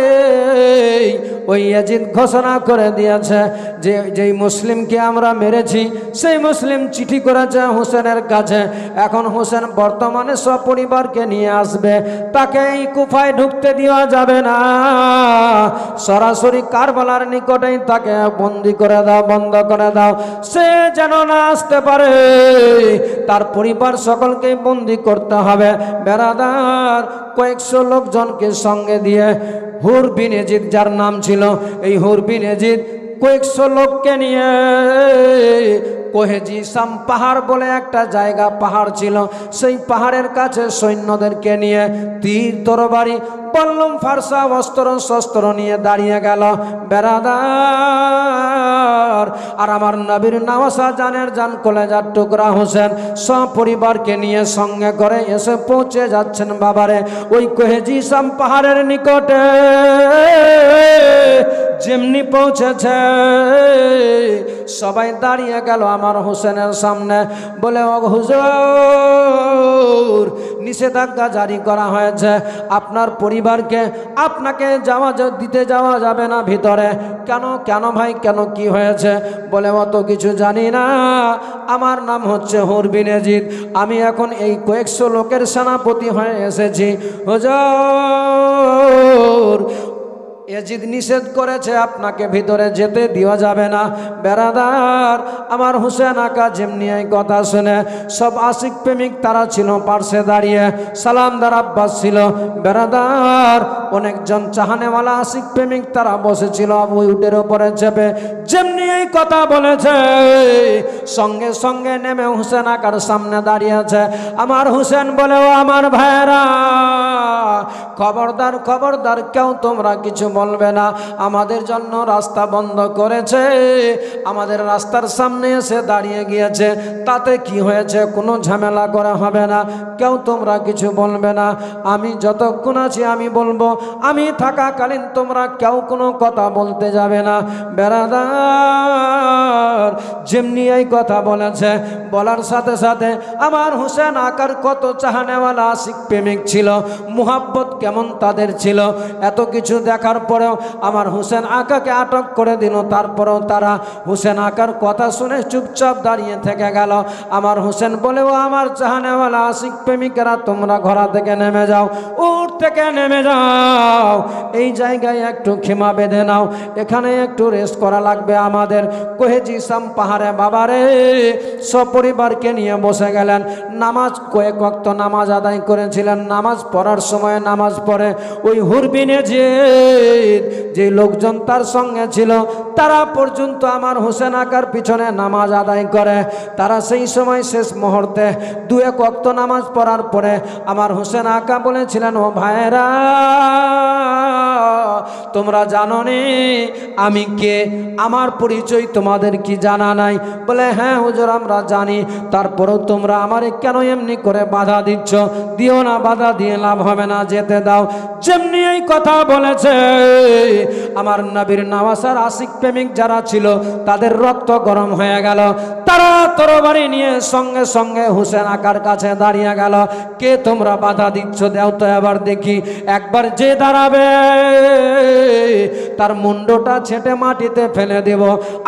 ওই ইয়াজিদ ঘোষণা করে দিয়েছে যে যেই মুসলিমকে আমরা মেরেছি সেই মুসলিম চিঠি করেছে হোসেনের কাছে। এখন হোসেন বর্তমানে সব পরিবারকে নিয়ে আসবে, তাকে এই কুফায় ঢুকতে দেওয়া যাবে না। সরাসরি কারবালার নিকটেই তাকে বন্দি করে দাও, বন্ধ করে দাও, সে যেন না আসতে পারে। তার পরিবার সকলকেই বন্দি করতে হবে। বেরাদার কয়েকশো লোকজনকে সঙ্গে দিয়ে হুর বিন ইয়াজিদ যার নাম ছিল, এই হুর বিন ইয়াজিদ কয়েকশো লোককে নিয়ে কোহেজিসাম পাহাড় বলে একটা জায়গা পাহাড় ছিল, সেই পাহাড়ের কাছে সৈন্যদেরকে নিয়ে তীর তরবারি বল্লম ফারসা অস্ত্র শস্ত্র নিয়ে দাঁড়িয়ে গেল। বেরাদার আর আমার নবীর নাওয়াসা জানের জান কলেজার টুকরা হোসেন সব পরিবারকে নিয়ে সঙ্গে করে এসে পৌঁছে যাচ্ছেন বাবারে ওই কোহেজিসাম পাহাড়ের নিকটে। যেমনি পৌঁছেছে সবাই দাঁড়িয়ে গেল আমার হোসেনের সামনে, বলে ও হুজুর, নিষেধাজ্ঞা জারি করা হয়েছে, আপনার পরিবারকে আপনাকে দিতে যাওয়া যাবে না ভিতরে। কেন কেন ভাই, কেন কি হয়েছে? বলে অত কিছু জানি না, আমার নাম হচ্ছে হুর বিন ইয়াজিদ, আমি এখন এই কয়েকশো লোকের সেনাপতি হয়ে এসেছি। হুজুর, ইয়াজিদ নিষেধ করেছে আপনাকে ভিতরে যেতে দেওয়া যাবে না। বেরাদার আমার হুসেন আকা যেমনি এই কথা শুনে সব আশিক প্রেমিক তারা ছিল পার্শ্বে দাঁড়িয়ে, সালামদার আব্বাস ছিল। বেরাদার অনেকজন চাহানেওয়ালা আশিক প্রেমিক তারা বসেছিল ওই উটের উপরে চেপে। যেমনি এই কথা বলেছে সঙ্গে সঙ্গে নেমে হুসেন আকার সামনে দাঁড়িয়েছে। আমার হুসেন বলে, ও আমার ভাইরা, খবরদার খবরদার, কেউ তোমরা কিছু বলবে না, আমাদের জন্য রাস্তা বন্ধ করেছে, আমাদের রাস্তার সামনে এসে দাঁড়িয়ে গিয়েছে, তাতে কি হয়েছে, কোনো ঝামেলা করা হবে না, কেউ তোমরা কিছু বলবে না, আমি যতক্ষণ আছি আমি বলবো, আমি থাকাকালীন তোমরা কেউ কোনো কথা বলতে যাবে না। বেরাদার যেমনি এই কথা বলেছে, বলার সাথে সাথে আমার হুসেন আকার কত চাহানেওয়ালা আশিক প্রেমিক ছিল, মুহাব্বত কেমন তাদের ছিল, এত কিছু দেখার পরেও আমার হুসেন আকাকে আটক করে দিল। তারপরেও তারা হুসেন আকার কথা শুনে চুপচাপ দাঁড়িয়ে থেকে গেল। আমার হুসেন বলেও, আমার চাহানেওয়ালা আশিক প্রেমিকেরা তোমরা ঘোড়া থেকে নেমে যাও, উট থেকে নেমে যাও, এই জায়গায় একটু ক্ষমা বেঁধে নাও, এখানে একটু রেস্ট করা লাগবে আমাদের। কোহেজিসাম পাহাড়ে বাবারে সপরিবারকে নিয়ে বসে গেলেন। নামাজ কয়েক ওয়াক্ত নামাজ আদায় করেছিলেন। নামাজ পড়ার সময় নামাজ পড়ে ওই হুরবিনে যে লোকজন তার সঙ্গে ছিল তারা পর্যন্ত আমার হুসেন আকার পিছনে নামাজ আদায় করে। তারা সেই সময় শেষ মুহূর্তে দু এক ওয়াক্ত নামাজ পড়ার পরে আমার হুসেন আকা বলেছিলেন, ও ভাইরা তোমরা জানো নি আমি কে, আমার পরিচয় তোমাদের কি জানা নাই? বলে, হ্যাঁ হুজুর আমরা জানি, তারপরেও তোমরা আমারে কেন এমনি করে বাধা দিচ্ছ? দিও না, বাধা দিয়ে লাভ হবে না, যেতে দাও। যেমনি এই কথা বলেছে আমার নবীর নওয়াসার আশিক প্রেমিক যারা ছিল তাদের রক্ত গরম হয়ে গেল। তারা তরবারি নিয়ে সঙ্গে সঙ্গে হুসেন আকার কাছে দাঁড়িয়ে গেল। কে তোমরা বাধা দিচ্ছ, দেও তো এবার দেখি। একবার যে দাঁড়াবে তার মুন্ডটা ছেঁটে মাটিতে ফেলে দেব,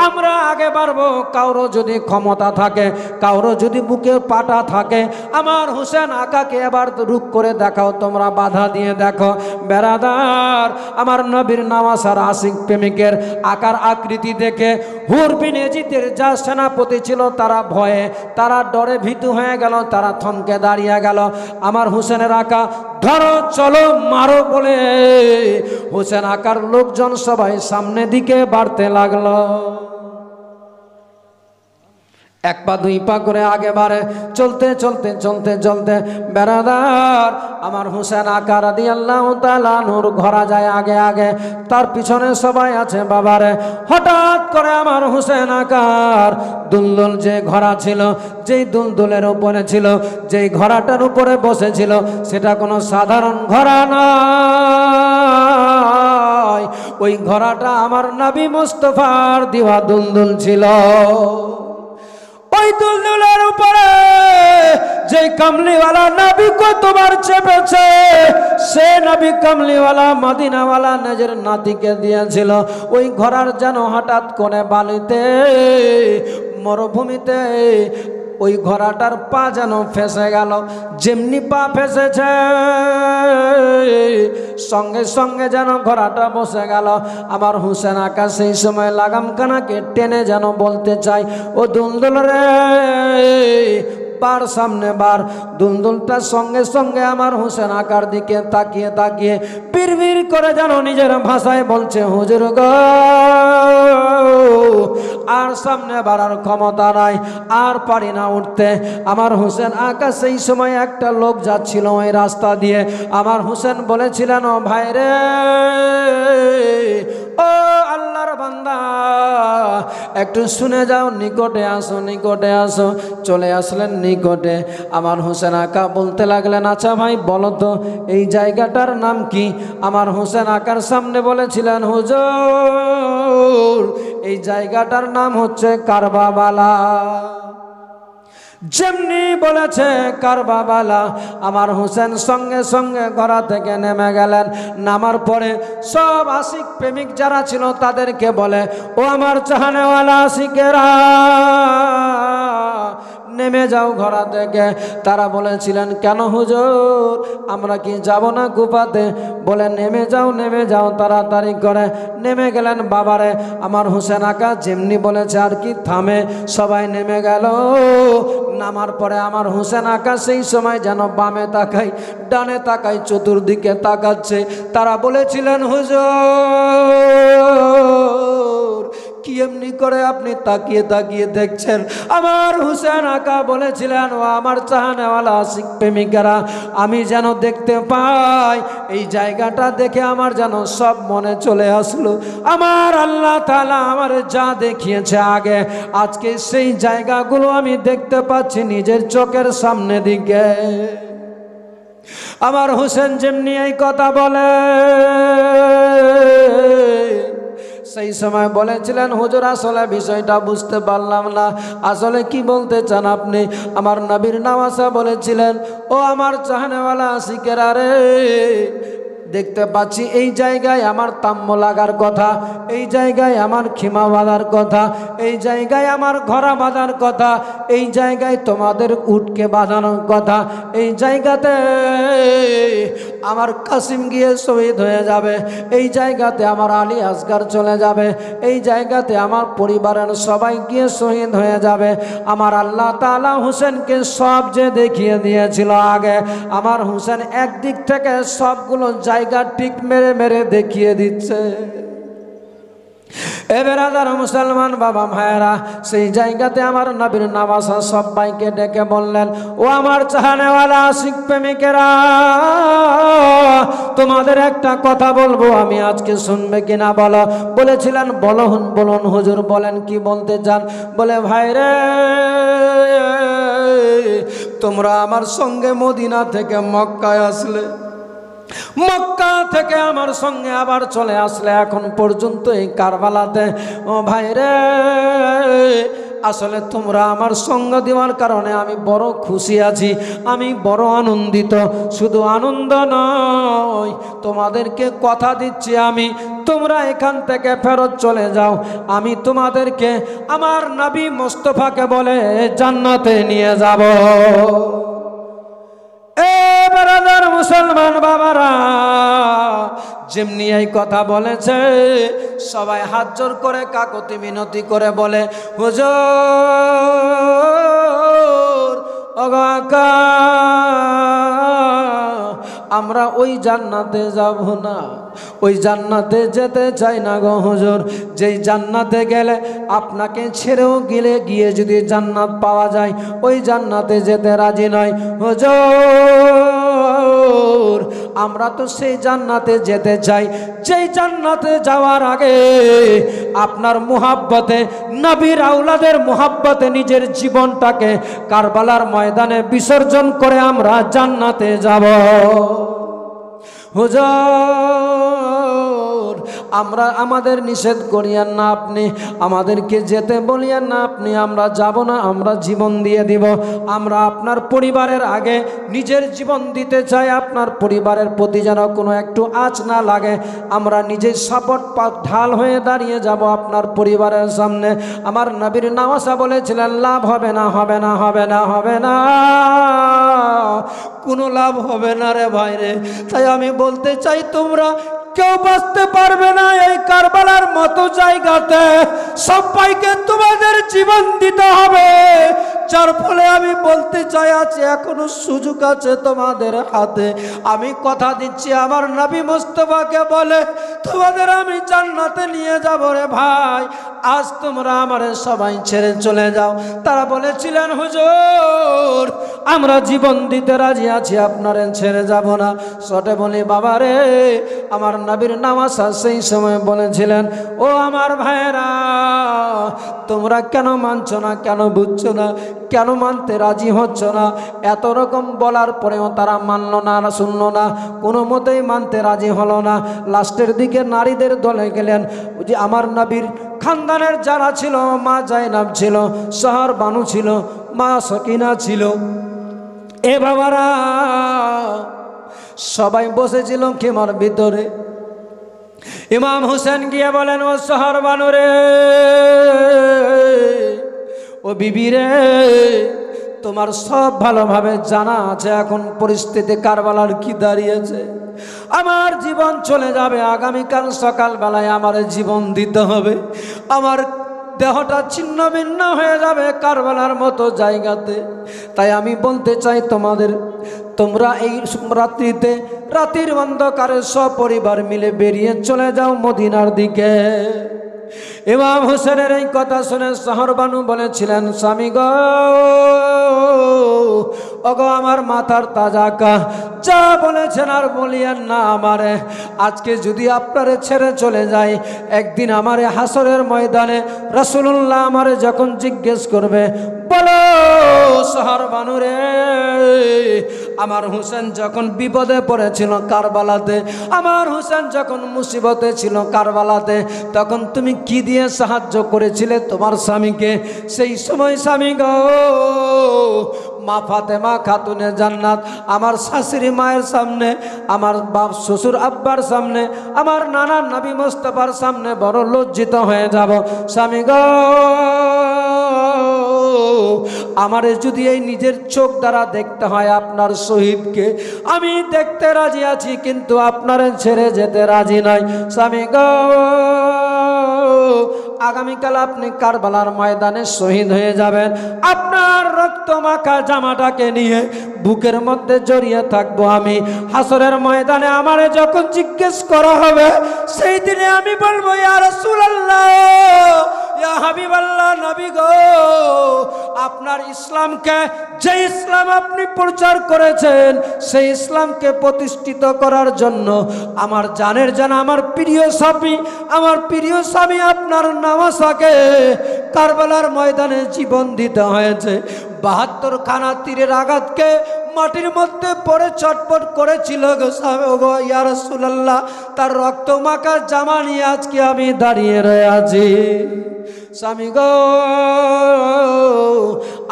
আমরা আগে বাড়বো। কারো যদি ক্ষমতা থাকে, কারো যদি বুকে পাটা থাকে, আমার হুসেন আকাকে এবার রুখ করে দেখাও, তোমরা বাধা দিয়ে দেখো। বেরাদার আমার নবীর নওয়াসার আশিক প্রেমিকের আকার আকৃতি দেখে হুরবিন এজিদের যা সেনাপতি ছিল তারা ভয়ে, তারা ডরে ভীতু হয়ে গেল, তারা থমকে দাঁড়িয়ে গেল। আমার হুসেনের আকা ধরো চলো মারো বলে হুসেন আকার লোকজন সবাই সামনে দিকে বাড়তে লাগলো। এক পা দুই পা করে আগে বাড়ে, চলতে চলতে চলতে চলতে বেরাদার আমার হুসেন আকা রাদিয়াল্লাহু তাআলা নূর ঘোড়া যায় আগে আগে, তার পিছনে সবাই আছে বাবারে। হঠাৎ করে আমার হুসেন আকার দুলদুল যে ঘোড়া ছিল, যেই দুলদুলের উপরে ছিল, যেই ঘোড়াটার উপরে বসেছিল, সেটা কোনো সাধারণ ঘোড়া নয়, ওই ঘোড়াটা আমার নবী মুস্তাফার দিওয়া দুলদুল ছিল। ওই দুলদুলের উপরে যে কামলিওয়ালা নবী কতবার চেপেছে, সে নবী কামলিওয়ালা মদিনাওয়ালা নিজের নাতিকে দিয়েছিল। ওই ঘোড়ার যেন হঠাৎ করে বালিতে মরুভূমিতে ওই ঘোড়াটার পা যেন ফেসে গেল। যেমনি পা ফেসেছে সঙ্গে সঙ্গে যেন ঘোড়াটা বসে গেল। আমার হুসেন আকা সেই সময় লাগামখানাকে টেনে যেন বলতে চাই, ও দুলদুল রে বার সামনে বার। দুলদুলটা সঙ্গে সঙ্গে আমার হুসেন আকার দিকে তাকিয়ে তাকিয়ে বিড়বিড় করে যেন নিজের ভাষায় বলছে, হুজুর গো আর সামনে বাড়ার ক্ষমতা নাই, আর পারি না উঠতে। আমার হুসেন আকা সেই সময় একটা লোক যাচ্ছিল ওই রাস্তা দিয়ে। আমার হুসেন বলেছিলেন, ও ভাই রে, ও আল্লাহর বান্দা একটু শুনে যাও, নিকটে আসো, নিকটে আসো। চলে আসলেন নিকটে। আমার হুসেন আকা বলতে লাগলেন, আচ্ছা ভাই বলো তো এই জায়গাটার নাম কি? আমার হুসেন আকার সামনে বলেছিলেন, হুজুর এই জায়গাটার নাম হচ্ছে কারবাবালা। যেমনি বলেছে কারবাবালা, আমার হুসেন সঙ্গে সঙ্গে ঘোড়া থেকে নেমে গেলেন। নামার পরে সব আশিক প্রেমিক যারা ছিল তাদেরকে বলে, ও আমার চাহানেওয়ালা আশিকেরা নেমে যাও ঘোড়া থেকে। তারা বলেছিলেন, কেন হুজুর আমরা কি যাব না কুফাতে? বলে, নেমে যাও, নেমে যাও তাড়াতাড়ি করে। নেমে গেলেন বাবারে। আমার হুসেন আকা যেমনি বলেছে আর কি থামে, সবাই নেমে গেল। নামার পরে আমার হুসেন আকা সেই সময় যেন বামে তাকাই, ডানে তাকাই, চতুর্দিকে তাকাচ্ছে। তারা বলেছিলেন, হুজুর কি এমনি করে আপনি তাকিয়ে তাকিয়ে দেখছেন? আমার হুসেন আকা বলেছিলেন, ও আমার চাহনেওয়ালা আশিক প্রেমিকেরা, আমি যেন দেখতে পাই, এই জায়গাটা দেখে আমার যেন সব মনে চলে আসলো। আমার আল্লাহ তাআলা আমার যা দেখিয়েছে আগে, আজকে সেই জায়গাগুলো আমি দেখতে পাচ্ছি নিজের চোখের সামনে দিকে। আমার হোসেন যেমনি এই কথা বলে, সেই সময় বলেছিলেন, হুজুর আসলে বিষয়টা বুঝতে পারলাম না, আসলে কি বলতে চান আপনি? আমার নবীর নওয়াসা বলেছিলেন, ও আমার চাহনেওয়ালা আশিকেরা রে, দেখতে পাচ্ছি এই জায়গায় আমার তাম্য লাগার কথা, এই জায়গায় আমার খিমা বাঁধার কথা, এই জায়গায় আমার ঘোড়া বাঁধার কথা, এই জায়গায় তোমাদের উটকে বাঁধানোর কথা, এই জায়গাতে আমার কাসিম গিয়ে শহীদ হয়ে যাবে, এই জায়গাতে আমার আলী আসগার চলে যাবে, এই জায়গাতে আমার পরিবারের সবাই গিয়ে শহীদ হয়ে যাবে। আমার আল্লাহ তাআলা হোসেনকে সব যে দেখিয়ে দিয়েছিল আগে, আমার হোসেন একদিক থেকে সবগুলো জায়গা টিক মেরে মেরে দেখিয়ে দিচ্ছে। এবার মুসলমান বাবা ভাইয়েরা, সেই জায়গাতে আমার নবীর নওয়াসা সবাইকে ডেকে বললেন, ও আমার চাহনেওয়ালা আশিক প্রেমিকেরা, তোমাদের একটা কথা বলবো আমি, আজকে শুনবে কিনা বলো? বলেছিলেন, বলুন হুজুর, বলেন কি বলতে চান? বলে, ভাইরে, তোমরা আমার সঙ্গে মদিনা থেকে মক্কায় আসলে, মক্কা থেকে আমার সঙ্গে আবার চলে আসলে এখন পর্যন্ত এই কারবালাতে। ও ভাইরে, আসলে তোমরা আমার সঙ্গ দেওয়ার কারণে আমি বড় খুশি আছি, আমি বড় আনন্দিত। শুধু আনন্দ নয়, তোমাদেরকে কথা দিচ্ছি আমি, তোমরা এখান থেকে ফেরত চলে যাও, আমি তোমাদেরকে আমার নবী মোস্তফাকে বলে জান্নাতে নিয়ে যাব। ব্রাদার মুসলমান বাবারা, যেমনি এই কথা বলেছে, সবাই হাত জোর করে কাকুতি মিনতি করে বলে, হুজুর, ওগো আকা, আমরা ওই জান্নাতে যাব না, ওই জান্নাতে যেতে চাই না গো হুজুর। যেই জান্নাতে গেলে আপনাকে ছেড়েও গিয়ে যদি জান্নাত পাওয়া যায়, ওই জান্নাতে যেতে রাজি নয় হুজুর। আমরা তো সেই জান্নাতে যেতে চাই যেই জান্নাতে যাওয়ার আগে আপনার মুহাব্বতে, নবীর আওলাদের মুহাব্বতে নিজের জীবনটাকে কারবালার ময়দানে বিসর্জন করে আমরা জান্নাতে যাব। হুজুর, আমরা আমাদের নিষেধ করিয়েন না আপনি, আমাদেরকে যেতে বলিয়েন না আপনি, আমরা যাব না, আমরা জীবন দিয়ে দিব। আমরা আপনার পরিবারের আগে নিজের জীবন দিতে চাই, আপনার পরিবারের প্রতি যেন কোনো একটু আঁচ না লাগে। আমরা নিজের সাপোর্ট ঢাল হয়ে দাঁড়িয়ে যাব আপনার পরিবারের সামনে। আমার নবীর নওয়াসা বলেছিলেন, লাভ হবে না, হবে না, হবে না, হবে না, কোনো লাভ হবে না রে ভাই রে। তাই আমি বলতে চাই, তোমরা কেউ বাঁচতে পারবে না এই কারবালার মতো জায়গাতে, সবাইকে তোমাদের জীবন দিতে হবে। যার ফলে আমি বলতে চাই, আছে এখনো সুযোগ আছে তোমাদের হাতে। আমি কথা দিচ্ছি, আমার নবী মুস্তাফাকে বলে তোমাদের আমি জান্নাতে নিয়ে যাব রে ভাই। আজ তোমরা আমার সবাই ছেড়ে চলে যাও। তারা বলেছিলেন, হুজুর, আমরা জীবন দিতে রাজি আছি, আপনারে ছেড়ে যাব না। সটে বলি, বাবা রে, আমার নবীর নওয়াসা সেই সময় বলেছিলেন, ও আমার ভাইয়েরা, তোমরা কেন মানছো না, কেন বুঝছো না, কেন মানতে রাজি হচ্ছ না? এত রকম বলার পরেও তারা মানল না, শুনল না, কোনো মতেই মানতে রাজি হলো না। লাস্টের দিকে নারীদের দলে গেলেন। যে আমার নবীর খানদানের যারা ছিল, মা জাইনাব ছিল, শহর বানু ছিল, মা সকিনা ছিল, এ বাবারা সবাই বসেছিল খেমার ভিতরে। ইমাম হোসেন গিয়ে বলেন, ও শহর বানু রে, ও বিবি রে, তোমার সব ভালোভাবে জানা আছে এখন পরিস্থিতি কারবালার কি দাঁড়িয়েছে। আমার জীবন চলে যাবে, আগামীকাল সকালবেলায় আমার জীবন দিতে হবে। আমার দেহটা ছিন্ন ভিন্ন হয়ে যাবে কারবালার মতো জায়গাতে। তাই আমি বলতে চাই তোমাদের, তোমরা এই রাত্রিতে, রাতের অন্ধকারে সপরিবার মিলে বেরিয়ে চলে যাও মদিনার দিকে। ইমাম হোসেনের এই কথা শুনে শহরবানু বলেছিলেন, স্বামী গো, ওগো আমার মাথার তাজাকা, যা বলেছেন আর বলিয়েন না আমারে। আজকে যদি আপনারে ছেড়ে চলে যাই, একদিন আমারে হাসরের ময়দানে রাসূলুল্লাহ আমারে যখন জিজ্ঞেস করবে, বলো শহরবানু রে, আমার হোসেন যখন বিপদে পড়েছিল কারবালাতে, আমার হোসেন যখন মুসিবতে ছিল কারবালাতে, তখন তুমি কি দিয়ে সাহায্য করেছিলে তোমার স্বামীকে? সেই সময় স্বামী গো, মা ফাতেমা খাতুনে জান্নাত আমার শাশুড়ি মায়ের সামনে, আমার বাপ শ্বশুর আব্বার সামনে, আমার নানা নবী মুস্তাফার সামনে বড় লজ্জিত হয়ে যাব। স্বামী গো, আমারে যদি এই নিজের চোখ দ্বারা দেখতে হয় আপনার শহীদকে, আমি দেখতে রাজি আছি, কিন্তু আপনারে ছেড়ে যেতে রাজি নাই। স্বামী গো, আগামীকাল আপনি কারবালার ময়দানে শহীদ হয়ে যাবেন, আপনার রক্ত মাখা জামাটাকে নিয়ে বুকের মধ্যে জড়িয়ে থাকবো আমি। হাসরের ময়দানে আমারে যখন জিজ্ঞেস করা হবে, সেই দিনে আমি বলবো, ইয়া রাসূলুল্লাহ, ইয়া হাবিবাল্লাহ, নবী গো, আপনার ইসলামকে, যে ইসলাম আপনি প্রচার করেছেন, সেই ইসলামকে প্রতিষ্ঠিত করার জন্য আমার জানের জান, আমার প্রিয় স্বামী আপনার নামাসাকে কারবালার ময়দানে জীবন দিতে হয়েছে। ৭২ খানা তীরের আঘাতকে মাটির মধ্যে পড়ে ছটফট করেছিল গো ইয়া রাসূলুল্লাহ, তার রক্ত মাখা জামা নিয়ে আজকে আমি দাঁড়িয়ে রয়ে আছি। স্বামী গো,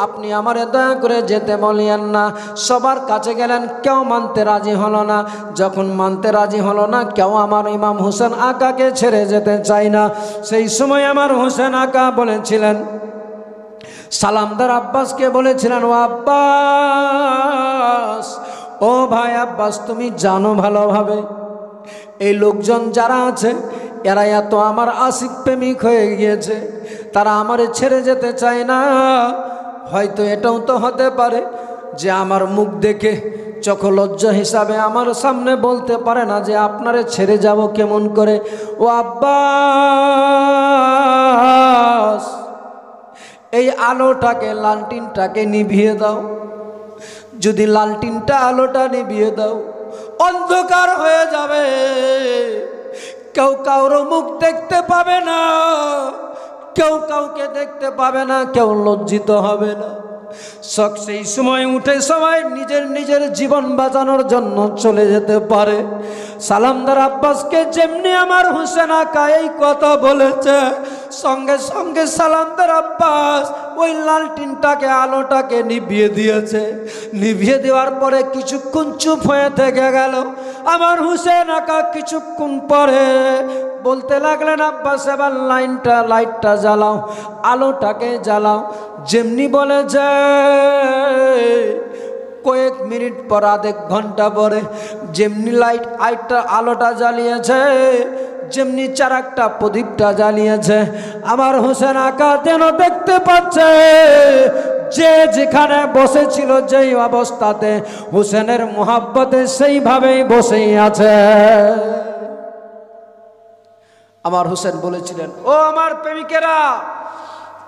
আপনি আমারে দয়া করে যেতে বলিয়েন না। সবার কাছে গেলেন, কেউ মানতে রাজি হলো না। যখন মানতে রাজি হলো না, কেউ আমার ইমাম হোসেন আকাকে ছেড়ে যেতে চায় না। সেই সময় আমার হোসেন আকা বলেছিলেন, সালামদার আব্বাসকে বলেছিলেন, ও আব্বাস, ও ভাই আব্বাস, তুমি জানো ভালোভাবে এই লোকজন যারা আছে, এরা এত আমার আশিক প্রেমিক হয়ে গিয়েছে, তারা আমারে ছেড়ে যেতে চায় না। হয়তো এটাও তো হতে পারে যে আমার মুখ দেখে চক্ষলজ্জা হিসাবে আমার সামনে বলতে পারে না যে আপনারে ছেড়ে যাব কেমন করে। ও আব্বাস, এই আলোটাকে, লালটিনটাকে নিভিয়ে দাও। যদি লালটিনটা আলোটা নিভিয়ে দাও, অন্ধকার হয়ে যাবে, কেউ কারো মুখ দেখতে পাবে না, কেউ কাউকে দেখতে পাবে না, কেউ লজ্জিত হবে না। সেই সময় উঠে সবাই নিজের জীবন বাঁচানোর জন্য চলে যেতে পারে। সালামদার আব্বাসকে যেমনি আমার হোসেন আকা এই কথা বলেছে, সঙ্গে সঙ্গে সালামদার আব্বাস ওই লালটিনটাকে, আলোটাকে নিভিয়ে দিয়েছে। নিভিয়ে দেওয়ার পরে কিছুক্ষণ চুপ হয়ে থেকে গেল। আমার হোসেন আকা কিছুক্ষণ পরে বলতে লাগলেন, আব্বাস এবার লাইটটা জ্বালাও, আলোটাকে জ্বালাও। যেমনি বলেছে, কয়েক মিনিট পর, আধেক ঘন্টা পরে, যেমনি আলোটা জ্বালিয়েছে, যেমনি চারাকটা প্রদীপটা জ্বালিয়েছে, আমার হোসেন আকা যেন দেখতে পাচ্ছে যে যেখানে বসেছিল, যেই অবস্থাতে হোসেনের মোহাব্বতে, সেইভাবেই বসেই আছে। আমার হোসেন বলেছিলেন, ও আমার প্রেমিকেরা,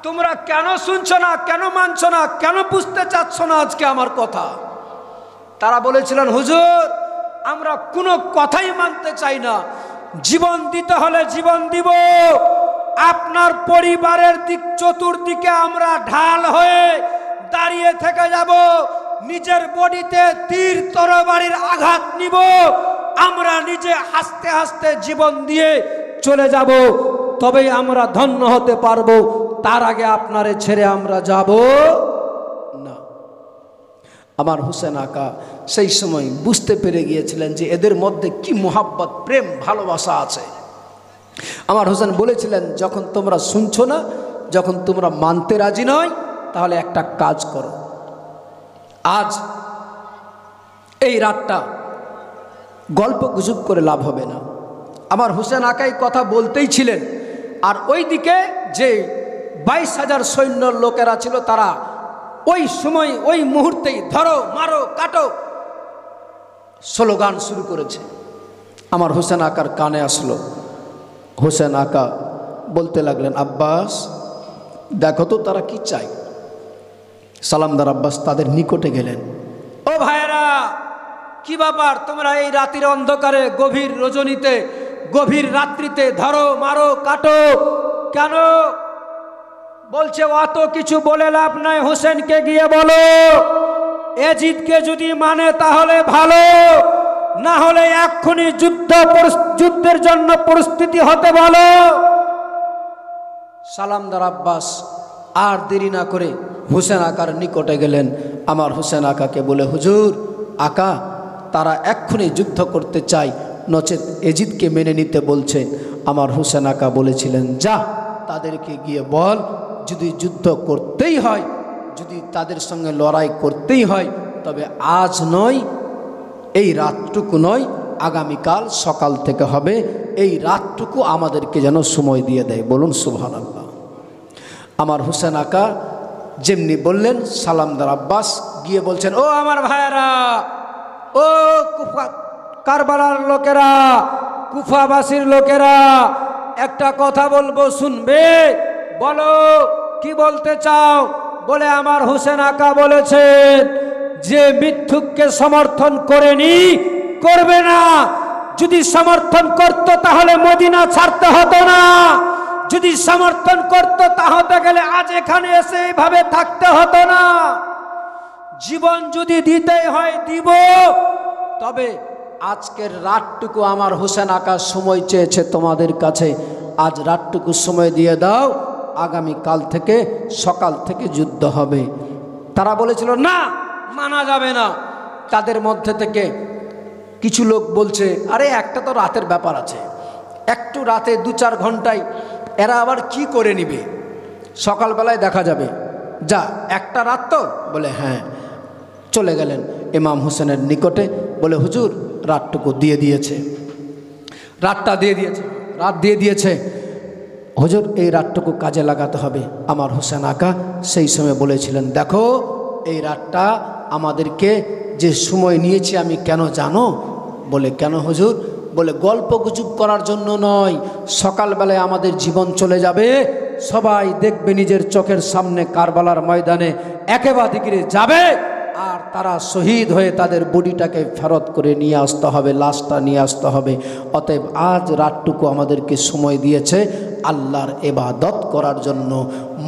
তোমরা কেন শুনছো না, কেন মানছো না, কেন বুঝতে চাচ্ছ না আজকে আমার কথা? তারা বলেছিলেন, হুজুর, আমরা কোনো কথাই মানতে চাই না, জীবন দিতে হলে জীবন দিব, আপনার পরিবারের চতুর্দিকে আমরা ঢাল হয়ে দাঁড়িয়ে থেকে যাব, নিজের বডিতে তীর তরবারির আঘাত নিব, আমরা নিজে হাসতে হাসতে জীবন দিয়ে চলে যাব, তবেই আমরা ধন্য হতে পারবো, তার আগে আপনারে ছেড়ে আমরা যাব না। আমার হোসেন আকা সেই সময় বুঝতে পেরে গিয়েছিলেন যে এদের মধ্যে কি মোহাব্বত, প্রেম, ভালোবাসা আছে। আমার হোসেন বলেছিলেন, যখন তোমরা শুনছো না, যখন তোমরা মানতে রাজি নয়, তাহলে একটা কাজ করো, আজ এই রাতটা গল্প গুজব করে লাভ হবে না। আমার হোসেন আকাই কথা বলতেই ছিলেন, আর ওই দিকে যে 22,000 সৈন্য লোকেরা ছিল, তারা ওই সময়, ওই মুহূর্তেই ধরো, মারো, কাটো স্লোগান শুরু করেছে। আমার হোসেন আকার কানে আসলো। হোসেন আকা বলতে লাগলেন, আব্বাস দেখো তো তারা কি চায়। সালামদার আব্বাস তাদের নিকটে গেলেন। ও ভাইয়েরা, কি ব্যাপার তোমরা এই রাতের অন্ধকারে, গভীর রজনীতে, গভীর রাত্রিতে ধরো মারো কাটো কেন? বলছে অত কিছু বলে লাভ নাই, হোসেনকে গিয়ে বলো এজিদকে যদি মানে তাহলে ভালো, না হলে এক্ষুনি যুদ্ধের জন্য প্রস্তুতি হতে বলো। সালামদার আব্বাস আর দেরি না করে হোসেন আকার নিকটে গেলেন। আমার হোসেন আকাকে বলে, হুজুর আকা, তারা এক্ষুনি যুদ্ধ করতে চায়, নচেত এজিদকে মেনে নিতে বলছে। আমার হোসেন আকা বলেছিলেন, যা তাদেরকে গিয়ে বল, যদি যুদ্ধ করতেই হয়, যদি তাদের সঙ্গে লড়াই করতেই হয়, তবে আজ নয়, এই রাতটুকু নয়, আগামীকাল সকাল থেকে হবে। এই রাতটুকু আমাদেরকে যেন সময় দিয়ে দেয়। বলুন সুবহানাল্লাহ। আমার হোসেন আকা যেমনি বললেন, সালামদার আব্বাস গিয়ে বলছেন, ও আমার ভাইয়েরা, ও কারবালার লোকেরা, কুফাবাসীর লোকেরা, একটা কথা বলবো, শুনবে? বলো কি বলতে চাও? বলে আমার হোসেন আকা বলেছেন যে মিথ্যুককে সমর্থন করেনি, করবে না। যদি সমর্থন করত তাহলে মদিনা ছাড়তে হতো না, যদি সমর্থন করত তাহলে গেলে আজ এখানে এসে এইভাবে থাকতে হতো না। জীবন যদি দিতেই হয় দিব, তবে আজকের রাতটুকু আমার হোসেন আকা সময় চেয়েছে তোমাদের কাছে, আজ রাতটুকু সময় দিয়ে দাও, আগামী কাল থেকে সকাল থেকে যুদ্ধ হবে। তারা বলেছিল না, মানা যাবে না। তাদের মধ্যে থেকে কিছু লোক বলছে, আরে একটা তো রাতের ব্যাপার আছে, একটু রাতে 2-4 ঘন্টায় এরা আবার কি করে নিবে, সকালবেলায় দেখা যাবে, যা একটা রাত তো। বলে হ্যাঁ। চলে গেলেন ইমাম হোসেনের নিকটে, বলে হুজুর রাতটুকু দিয়ে দিয়েছে, রাতটা দিয়ে দিয়েছে, রাত দিয়ে দিয়েছে হুজুর, এই রাতটুকু কাজে লাগাতে হবে। আমার হোসেন আকা সেই সময় বলেছিলেন, দেখো এই রাতটা আমাদেরকে যে সময় নিয়েছি আমি কেন জানো? বলে কেন হুজুর? বলে গল্প গুজব করার জন্য নয়, সকালবেলায় আমাদের জীবন চলে যাবে, সবাই দেখবে নিজের চোখের সামনে কারবালার ময়দানে একেবারে দিকে যাবে, আর তারা শহীদ হয়ে তাদের বডিটাকে ফেরত করে নিয়ে আসতে হবে, লাশটা নিয়ে আসতে হবে। অতএব আজ রাতটুকু আমাদেরকে সময় দিয়েছে আল্লাহর ইবাদত করার জন্য।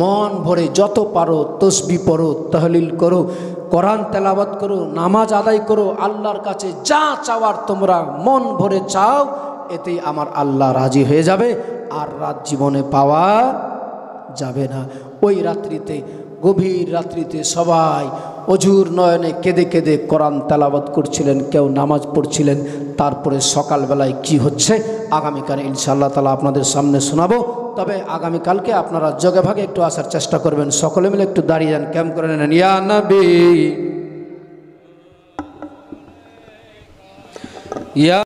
মন ভরে যত পারো তসবিহ পড়ো, তাহলিল করো, কোরআন তেলাওয়াত করো, নামাজ আদায় করো, আল্লাহর কাছে যা চাওয়ার তোমরা মন ভরে চাও, এতেই আমার আল্লাহ রাজি হয়ে যাবে, আর রাত জীবনে পাওয়া যাবে না। ওই রাত্রিতে, গভীর রাত্রিতে সবাই অঝুর নয়নে কেঁদে কেঁদে কোরআন তেলাওয়াত করছিলেন, কেউ নামাজ পড়ছিলেন। তারপরে সকালবেলায় কি হচ্ছে আগামীকাল ইনশাআল্লাহ তাআলা আপনাদের সামনে শোনাবো। তবে আগামীকালকে আপনারা যোগে ভাগে একটু আসার চেষ্টা করবেন, সকলে মিলে একটু দাঁড়িয়ে যান, ক্যাম্প করে নেন। ইয়া নবী ইয়া